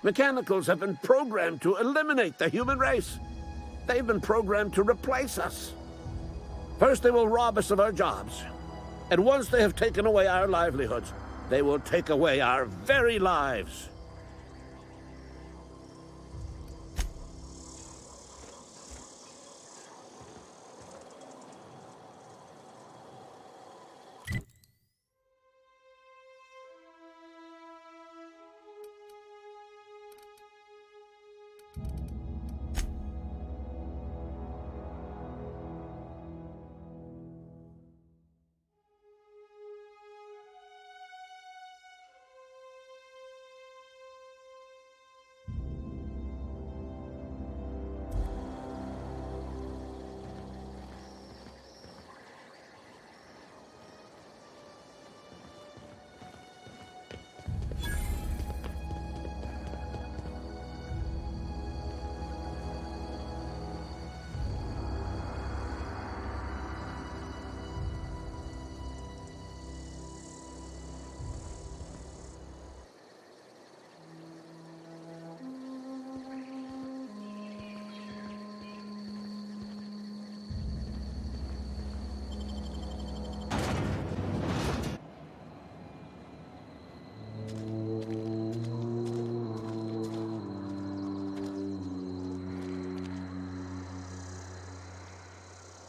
Mechanicals have been programmed to eliminate the human race. They've been programmed to replace us. First, they will rob us of our jobs. And once they have taken away our livelihoods, they will take away our very lives.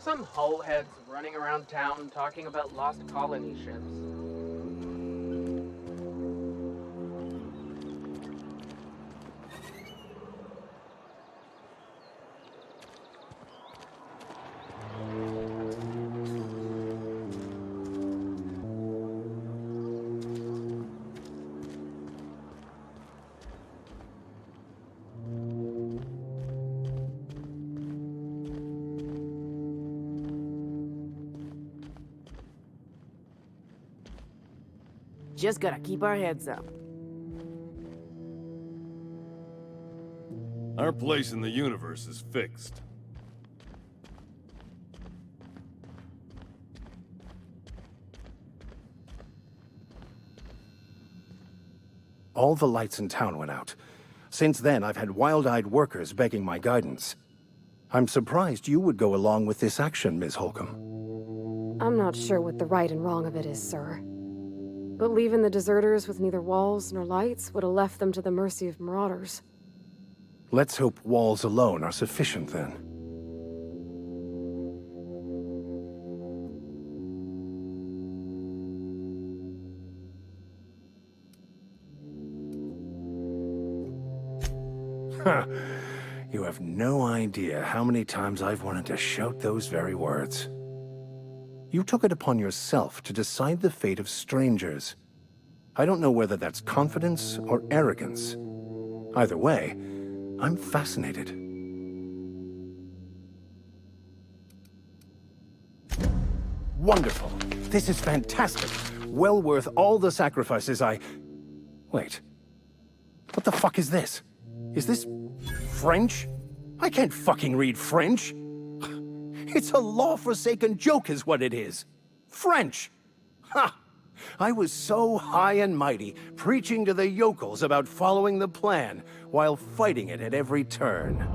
Some hull heads running around town talking about lost colony ships. Just gotta keep our heads up. Our place in the universe is fixed. All the lights in town went out. Since then, I've had wild-eyed workers begging my guidance. I'm surprised you would go along with this action, Ms. Holcomb. I'm not sure what the right and wrong of it is, sir. But leaving the deserters with neither walls nor lights would have left them to the mercy of marauders. Let's hope walls alone are sufficient, then. Huh. You have no idea how many times I've wanted to shout those very words. You took it upon yourself to decide the fate of strangers. I don't know whether that's confidence or arrogance. Either way, I'm fascinated. Wonderful. This is fantastic. Well worth all the sacrifices Wait. What the fuck is this? Is this French? I can't fucking read French. It's a law-forsaken joke is what it is. French! Ha! I was so high and mighty, preaching to the yokels about following the plan, while fighting it at every turn.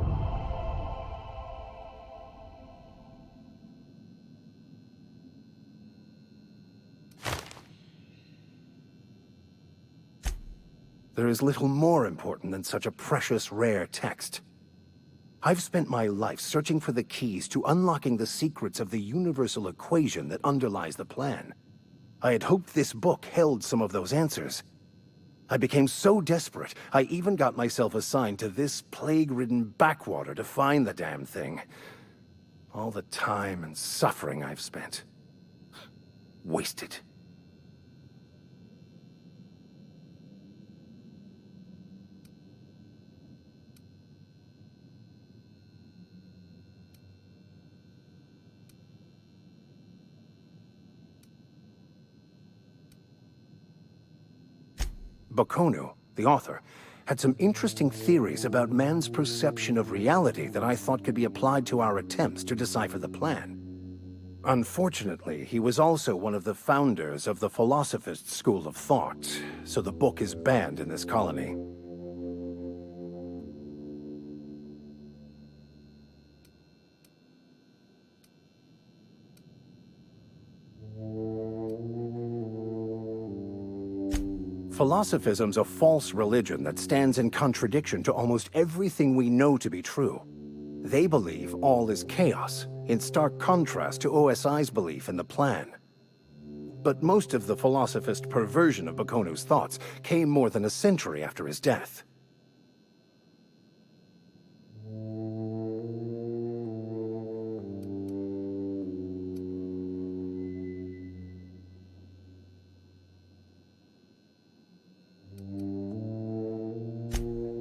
There is little more important than such a precious, rare text. I've spent my life searching for the keys to unlocking the secrets of the universal equation that underlies the plan. I had hoped this book held some of those answers. I became so desperate, I even got myself assigned to this plague-ridden backwater to find the damn thing. All the time and suffering I've spent. Wasted. Bakonu, the author, had some interesting theories about man's perception of reality that I thought could be applied to our attempts to decipher the plan. Unfortunately, he was also one of the founders of the Philosophist school of thought, so the book is banned in this colony. Philosophism's a false religion that stands in contradiction to almost everything we know to be true. They believe all is chaos, in stark contrast to OSI's belief in the plan. But most of the philosophist perversion of Bakonu's thoughts came more than a century after his death.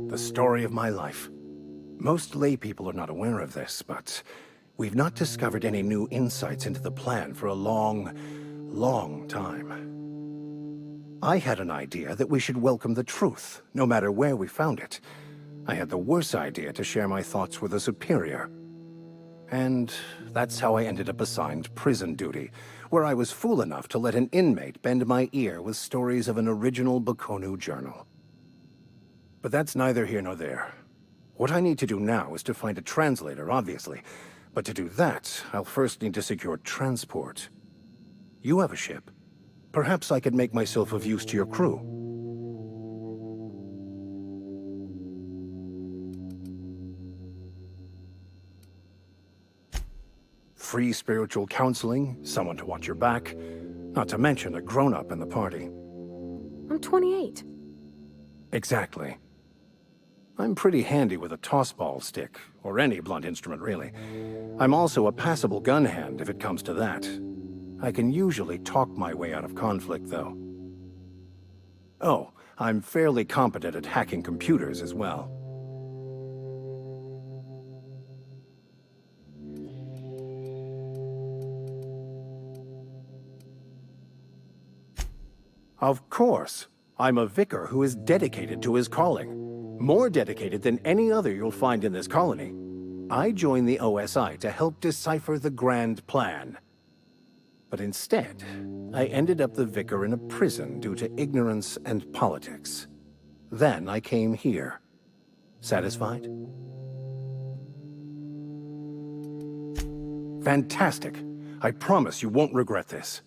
The story of my life. Most lay people are not aware of this, but we've not discovered any new insights into the plan for a long, long time. I had an idea that we should welcome the truth, no matter where we found it. I had the worse idea to share my thoughts with a superior. And that's how I ended up assigned prison duty, where I was fool enough to let an inmate bend my ear with stories of an original Bakonu journal. But that's neither here nor there. What I need to do now is to find a translator, obviously. But to do that, I'll first need to secure transport. You have a ship. Perhaps I could make myself of use to your crew. Free spiritual counseling, someone to watch your back, not to mention a grown-up in the party. I'm 28. Exactly. I'm pretty handy with a toss-ball stick, or any blunt instrument, really. I'm also a passable gun hand if it comes to that. I can usually talk my way out of conflict, though. Oh, I'm fairly competent at hacking computers as well. Of course. I'm a vicar who is dedicated to his calling. More dedicated than any other you'll find in this colony. I joined the OSI to help decipher the grand plan. But instead, I ended up the vicar in a prison due to ignorance and politics. Then I came here. Satisfied? Fantastic. I promise you won't regret this.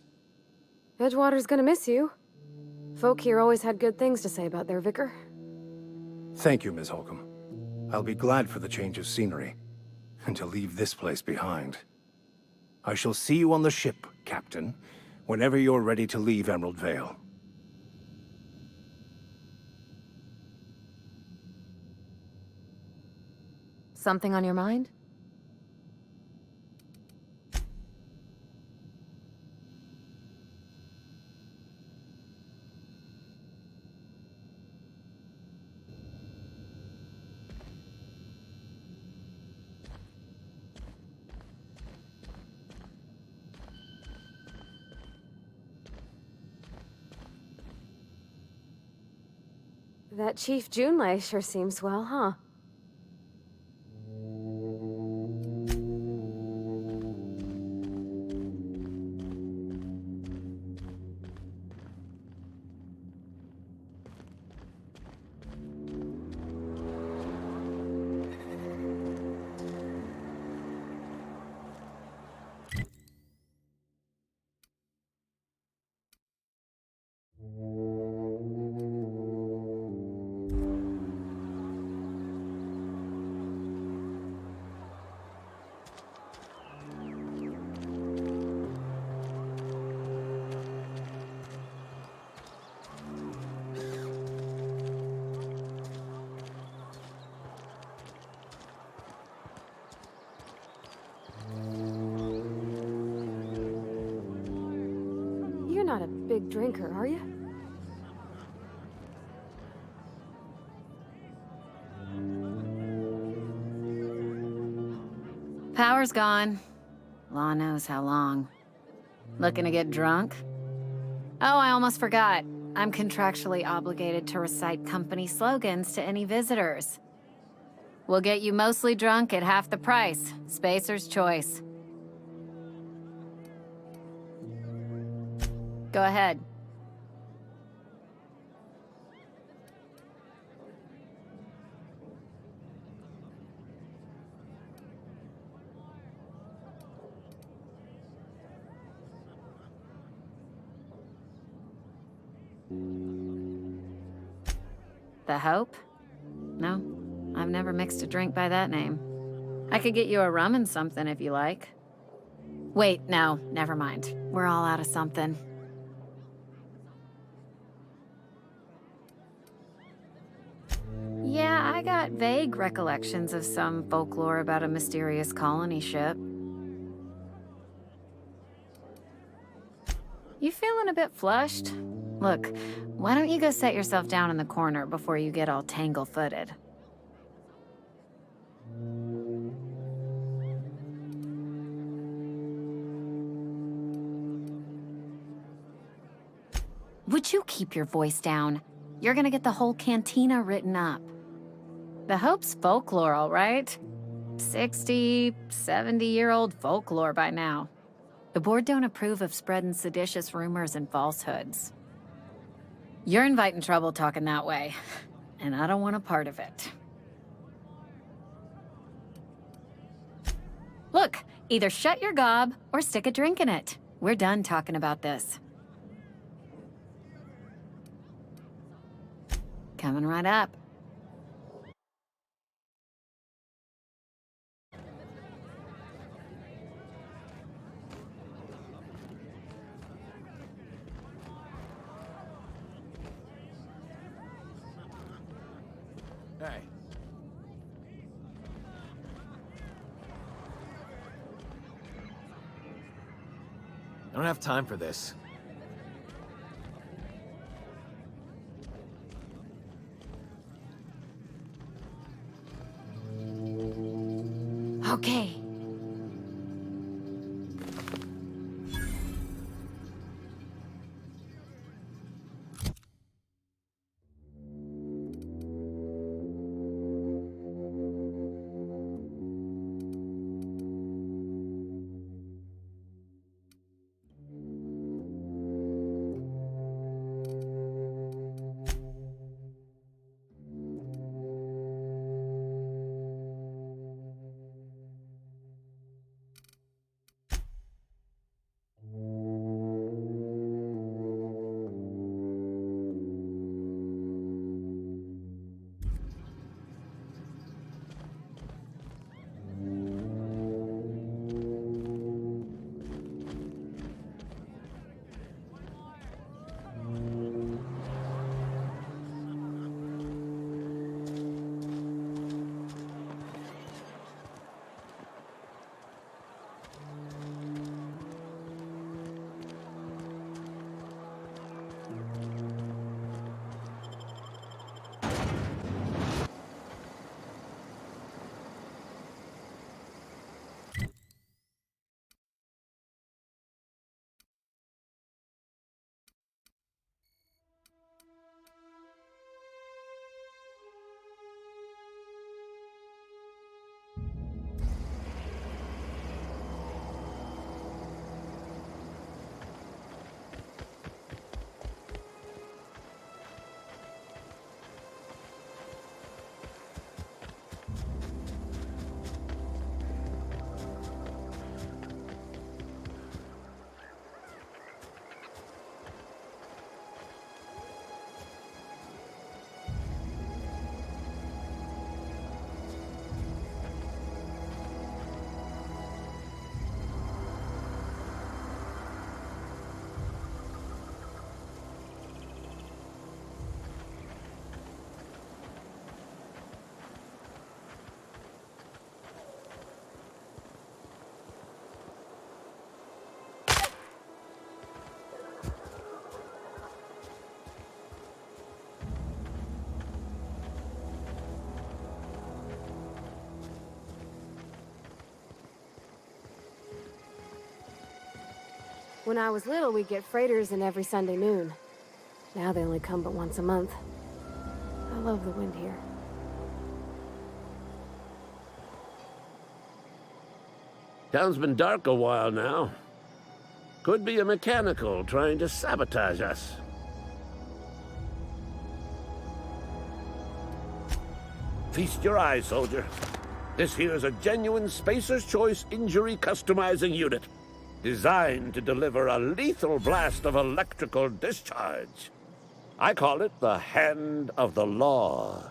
Edgewater's gonna miss you. Folk here always had good things to say about their vicar. Thank you, Ms. Holcomb. I'll be glad for the change of scenery, and to leave this place behind. I shall see you on the ship, Captain, whenever you're ready to leave Emerald Vale. Something on your mind? That Chief Junlei sure seems well, huh? not a big drinker, are you? Power's gone. Law knows how long. Looking to get drunk? Oh, I almost forgot. I'm contractually obligated to recite company slogans to any visitors. We'll get you mostly drunk at half the price. Spacer's choice. Go ahead. The Hope? No, I've never mixed a drink by that name. I could get you a rum and something if you like. Wait, no, never mind. We're all out of something. Yeah, I got vague recollections of some folklore about a mysterious colony ship. You feeling a bit flushed? Look, why don't you go set yourself down in the corner before you get all tangle-footed? Would you keep your voice down? You're gonna get the whole cantina written up. The Hope's folklore, all right? 60, 70-year-old folklore by now. The board don't approve of spreading seditious rumors and falsehoods. You're inviting trouble talking that way, and I don't want a part of it. Look, either shut your gob or stick a drink in it. We're done talking about this. Coming right up. Hey. I don't have time for this. Okay. When I was little, we'd get freighters in every Sunday noon. Now they only come but once a month. I love the wind here. Town's been dark a while now. Could be a mechanical trying to sabotage us. Feast your eyes, soldier. This here is a genuine Spacer's Choice injury customizing unit, designed to deliver a lethal blast of electrical discharge. I call it the Hand of the Law.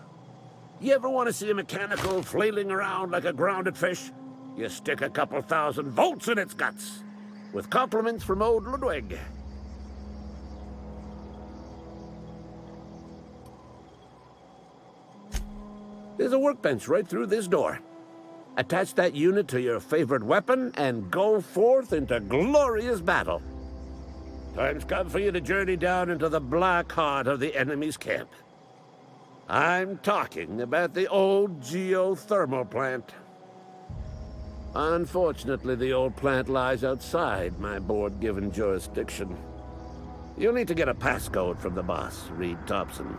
You ever want to see a mechanical flailing around like a grounded fish? You stick a couple thousand volts in its guts. With compliments from old Ludwig. There's a workbench right through this door. Attach that unit to your favorite weapon and go forth into glorious battle. Time's come for you to journey down into the black heart of the enemy's camp. I'm talking about the old geothermal plant. Unfortunately, the old plant lies outside my board-given jurisdiction. You'll need to get a passcode from the boss, Reed Thompson.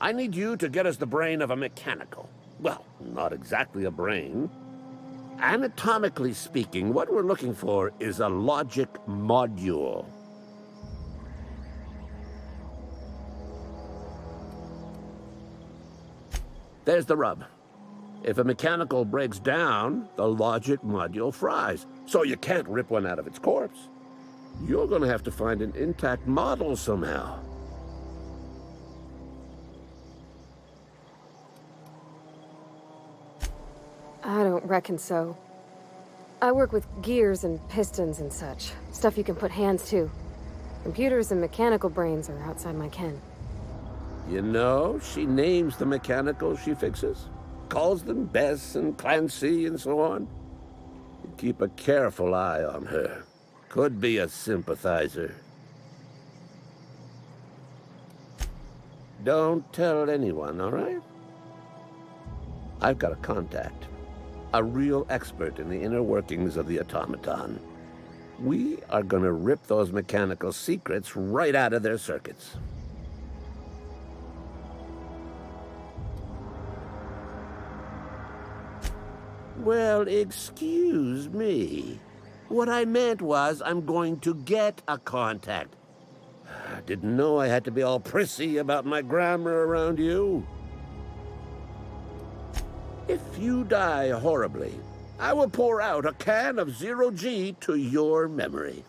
I need you to get us the brain of a mechanical. Well, not exactly a brain. Anatomically speaking, what we're looking for is a logic module. There's the rub. If a mechanical breaks down, the logic module fries, so you can't rip one out of its corpse. You're gonna have to find an intact model somehow. I don't reckon so. I work with gears and pistons and such. Stuff you can put hands to. Computers and mechanical brains are outside my ken. You know, she names the mechanicals she fixes. Calls them Bess and Clancy and so on. You keep a careful eye on her. Could be a sympathizer. Don't tell anyone, all right? I've got a contact. A real expert in the inner workings of the automaton. We are gonna rip those mechanical secrets right out of their circuits. Well, excuse me. What I meant was I'm going to get a contact. Didn't know I had to be all prissy about my grammar around you. If you die horribly, I will pour out a can of 0G to your memory.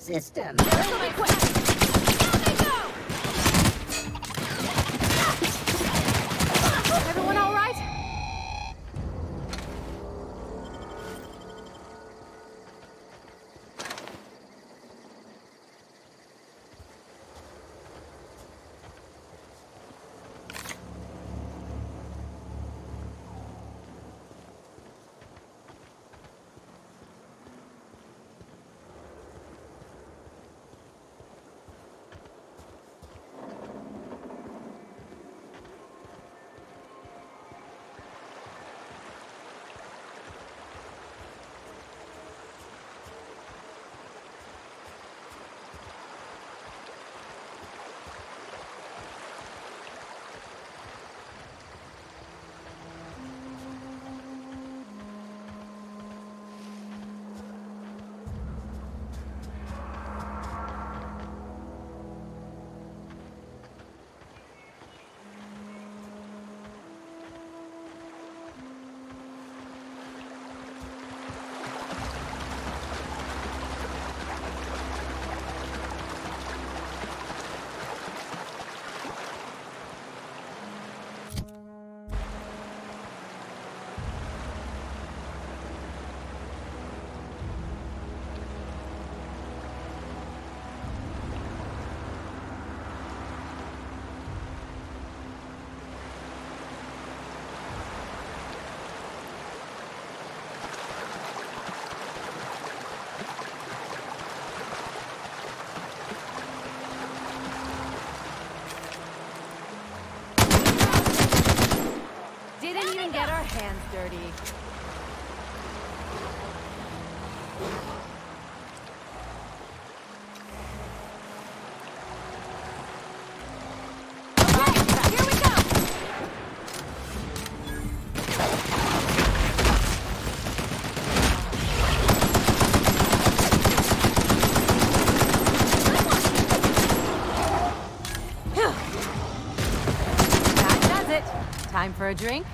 System. Everyone all right? Didn't even get our hands dirty. Okay, here we go! That does it. Time for a drink?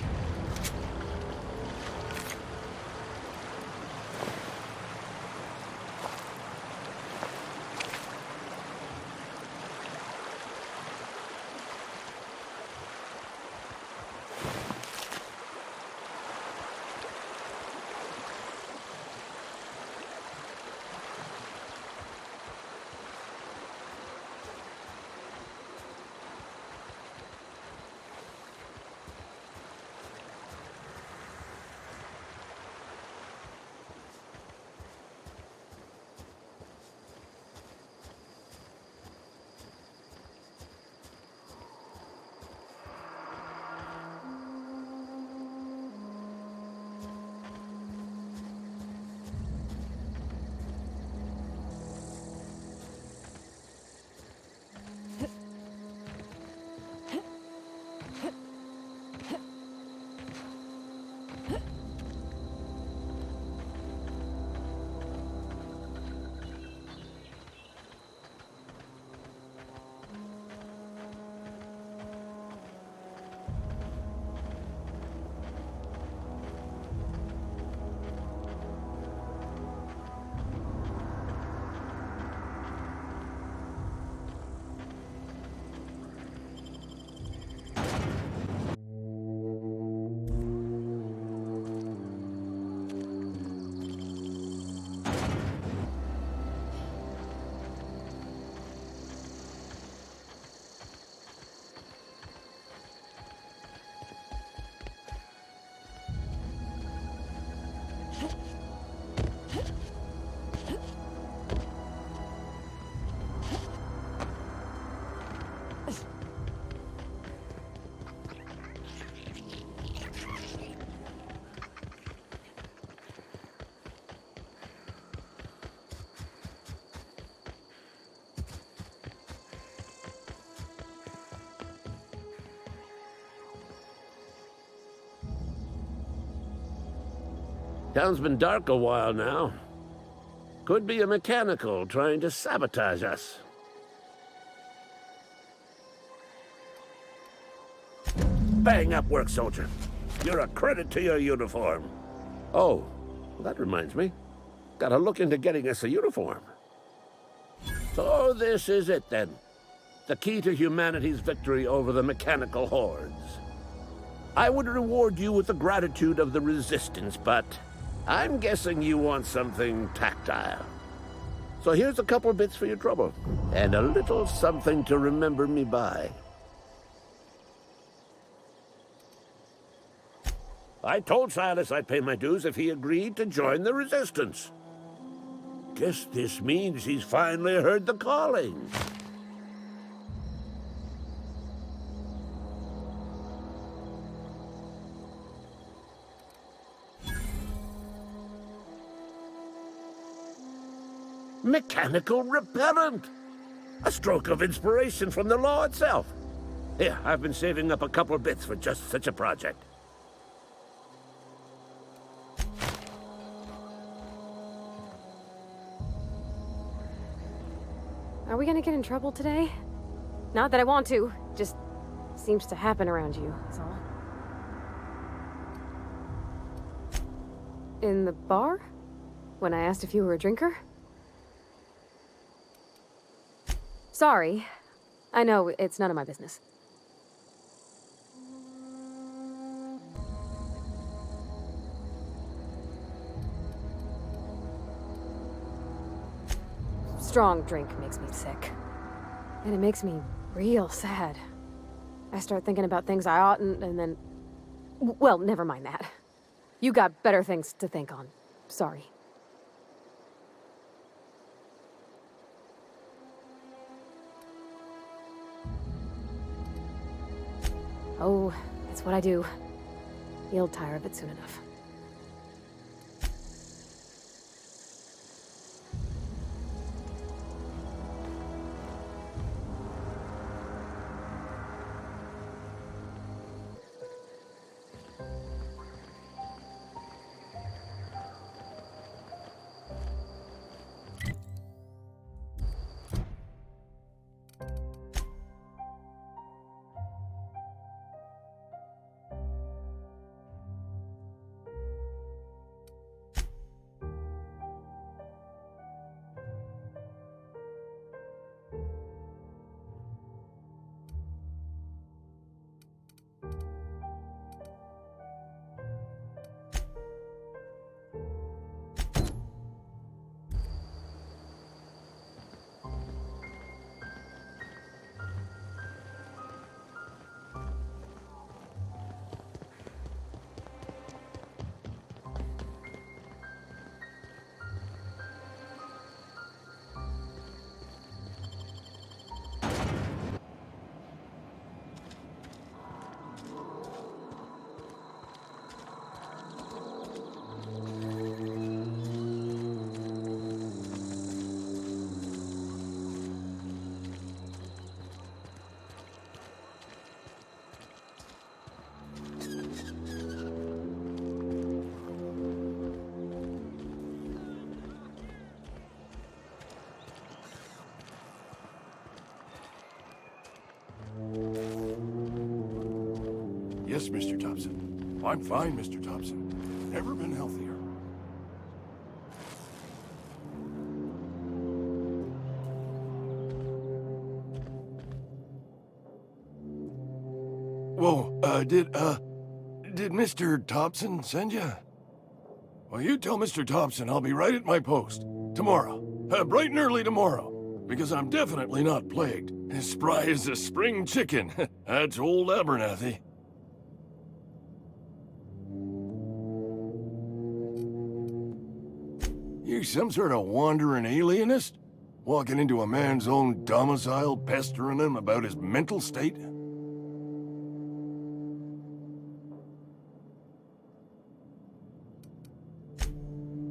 Town's been dark a while now. Could be a mechanical trying to sabotage us. Bang up work, soldier. You're a credit to your uniform. Oh, well, that reminds me. Gotta look into getting us a uniform. So this is it then. The key to humanity's victory over the mechanical hordes. I would reward you with the gratitude of the Resistance, but I'm guessing you want something tactile. So here's a couple of bits for your trouble, and a little something to remember me by. I told Silas I'd pay my dues if he agreed to join the Resistance. Guess this means he's finally heard the calling. Mechanical repellent! A stroke of inspiration from the law itself. Here, I've been saving up a couple bits for just such a project. Are we gonna get in trouble today? Not that I want to, just seems to happen around you, that's all. In the bar? When I asked if you were a drinker? Sorry. I know, it's none of my business. Strong drink makes me sick. And it makes me real sad. I start thinking about things I oughtn't, and then... Well, never mind that. You got better things to think on. Sorry. Oh, it's what I do. You'll tire of it soon enough. Yes, Mr. Thompson. I'm fine, Mr. Thompson. Never been healthier. Whoa, did Mr. Thompson send you? Well, you tell Mr. Thompson I'll be right at my post. Tomorrow. Bright and early tomorrow. Because I'm definitely not plagued. As spry as a spring chicken. That's old Abernathy. You some sort of wandering alienist? Walking into a man's own domicile, pestering him about his mental state?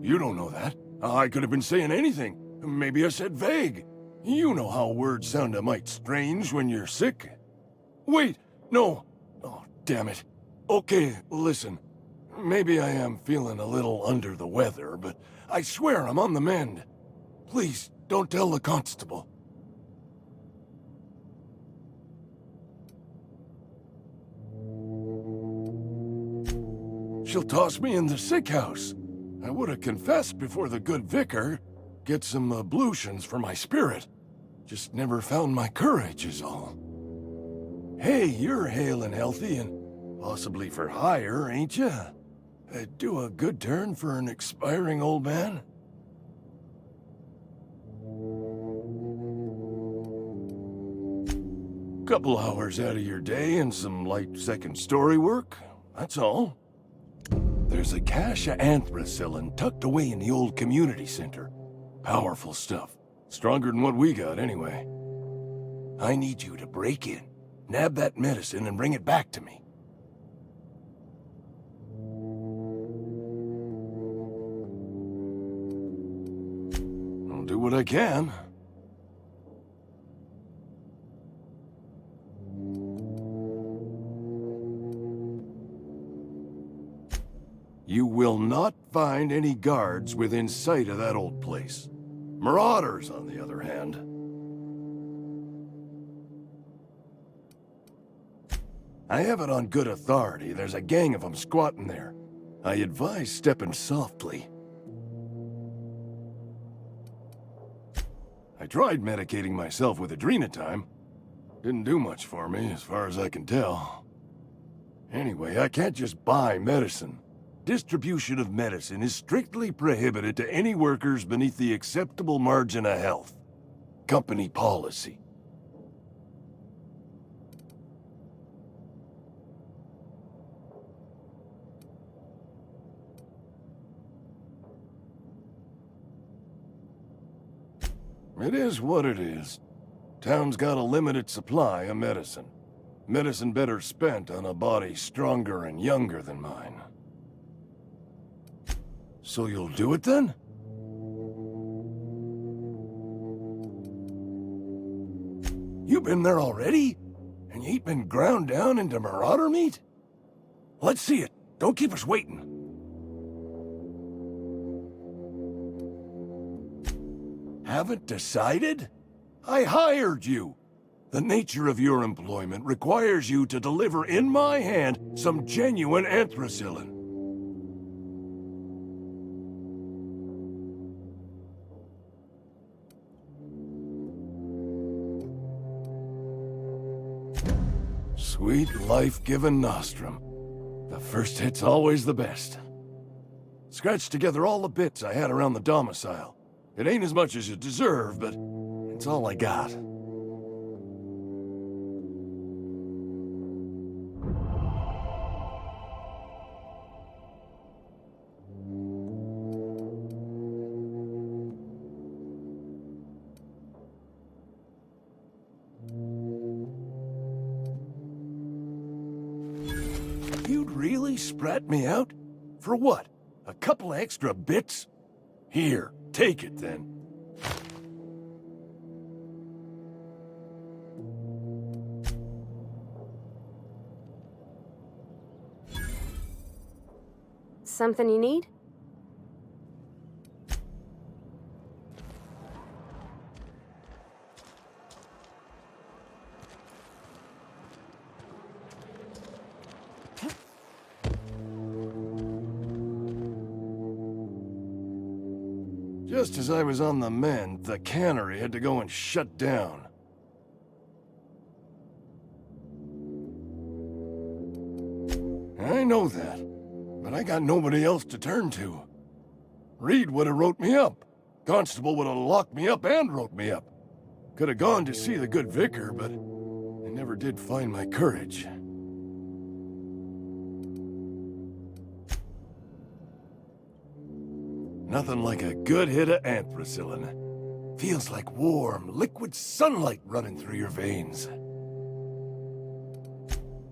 You don't know that. I could have been saying anything. Maybe I said vague. You know how words sound a mite strange when you're sick. Wait, no. Oh, damn it. Okay, listen. Maybe I am feeling a little under the weather, but I swear I'm on the mend. Please, don't tell the constable. She'll toss me in the sick house. I would have confessed before the good vicar. Get some ablutions for my spirit. Just never found my courage is all. Hey, you're hale and healthy and possibly for hire, ain't ya? Do a good turn for an expiring old man? Couple hours out of your day and some light second-story work, that's all. There's a cache of anthracillin tucked away in the old community center. Powerful stuff. Stronger than what we got, anyway. I need you to break in, nab that medicine, and bring it back to me. I'll do what I can. You will not find any guards within sight of that old place. Marauders, on the other hand. I have it on good authority. There's a gang of them squatting there. I advise stepping softly. I tried medicating myself with adrenatime. Didn't do much for me, as far as I can tell. Anyway, I can't just buy medicine. Distribution of medicine is strictly prohibited to any workers beneath the acceptable margin of health. Company policy. It is what it is. Town's got a limited supply of medicine. Medicine better spent on a body stronger and younger than mine. So you'll do it then? You been there already? And you ain't been ground down into marauder meat? Let's see it. Don't keep us waiting. Haven't decided? I hired you. The nature of your employment requires you to deliver in my hand some genuine anthracillin. Sweet life-giving nostrum. The first hit's always the best. Scratched together all the bits I had around the domicile. It ain't as much as you deserve, but it's all I got. You'd really sprat me out? For what? A couple of extra bits? Here, take it then. Something you need? Just as I was on the mend, the cannery had to go and shut down. I know that, but I got nobody else to turn to. Reed would have wrote me up. Constable would have locked me up and wrote me up. Could have gone to see the good vicar, but I never did find my courage. Nothing like a good hit of anthracillin. Feels like warm, liquid sunlight running through your veins.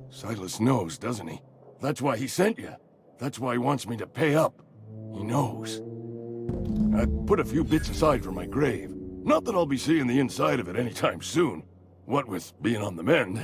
Silas knows, doesn't he? That's why he sent you. That's why he wants me to pay up. He knows. I put a few bits aside for my grave. Not that I'll be seeing the inside of it anytime soon. What with being on the mend.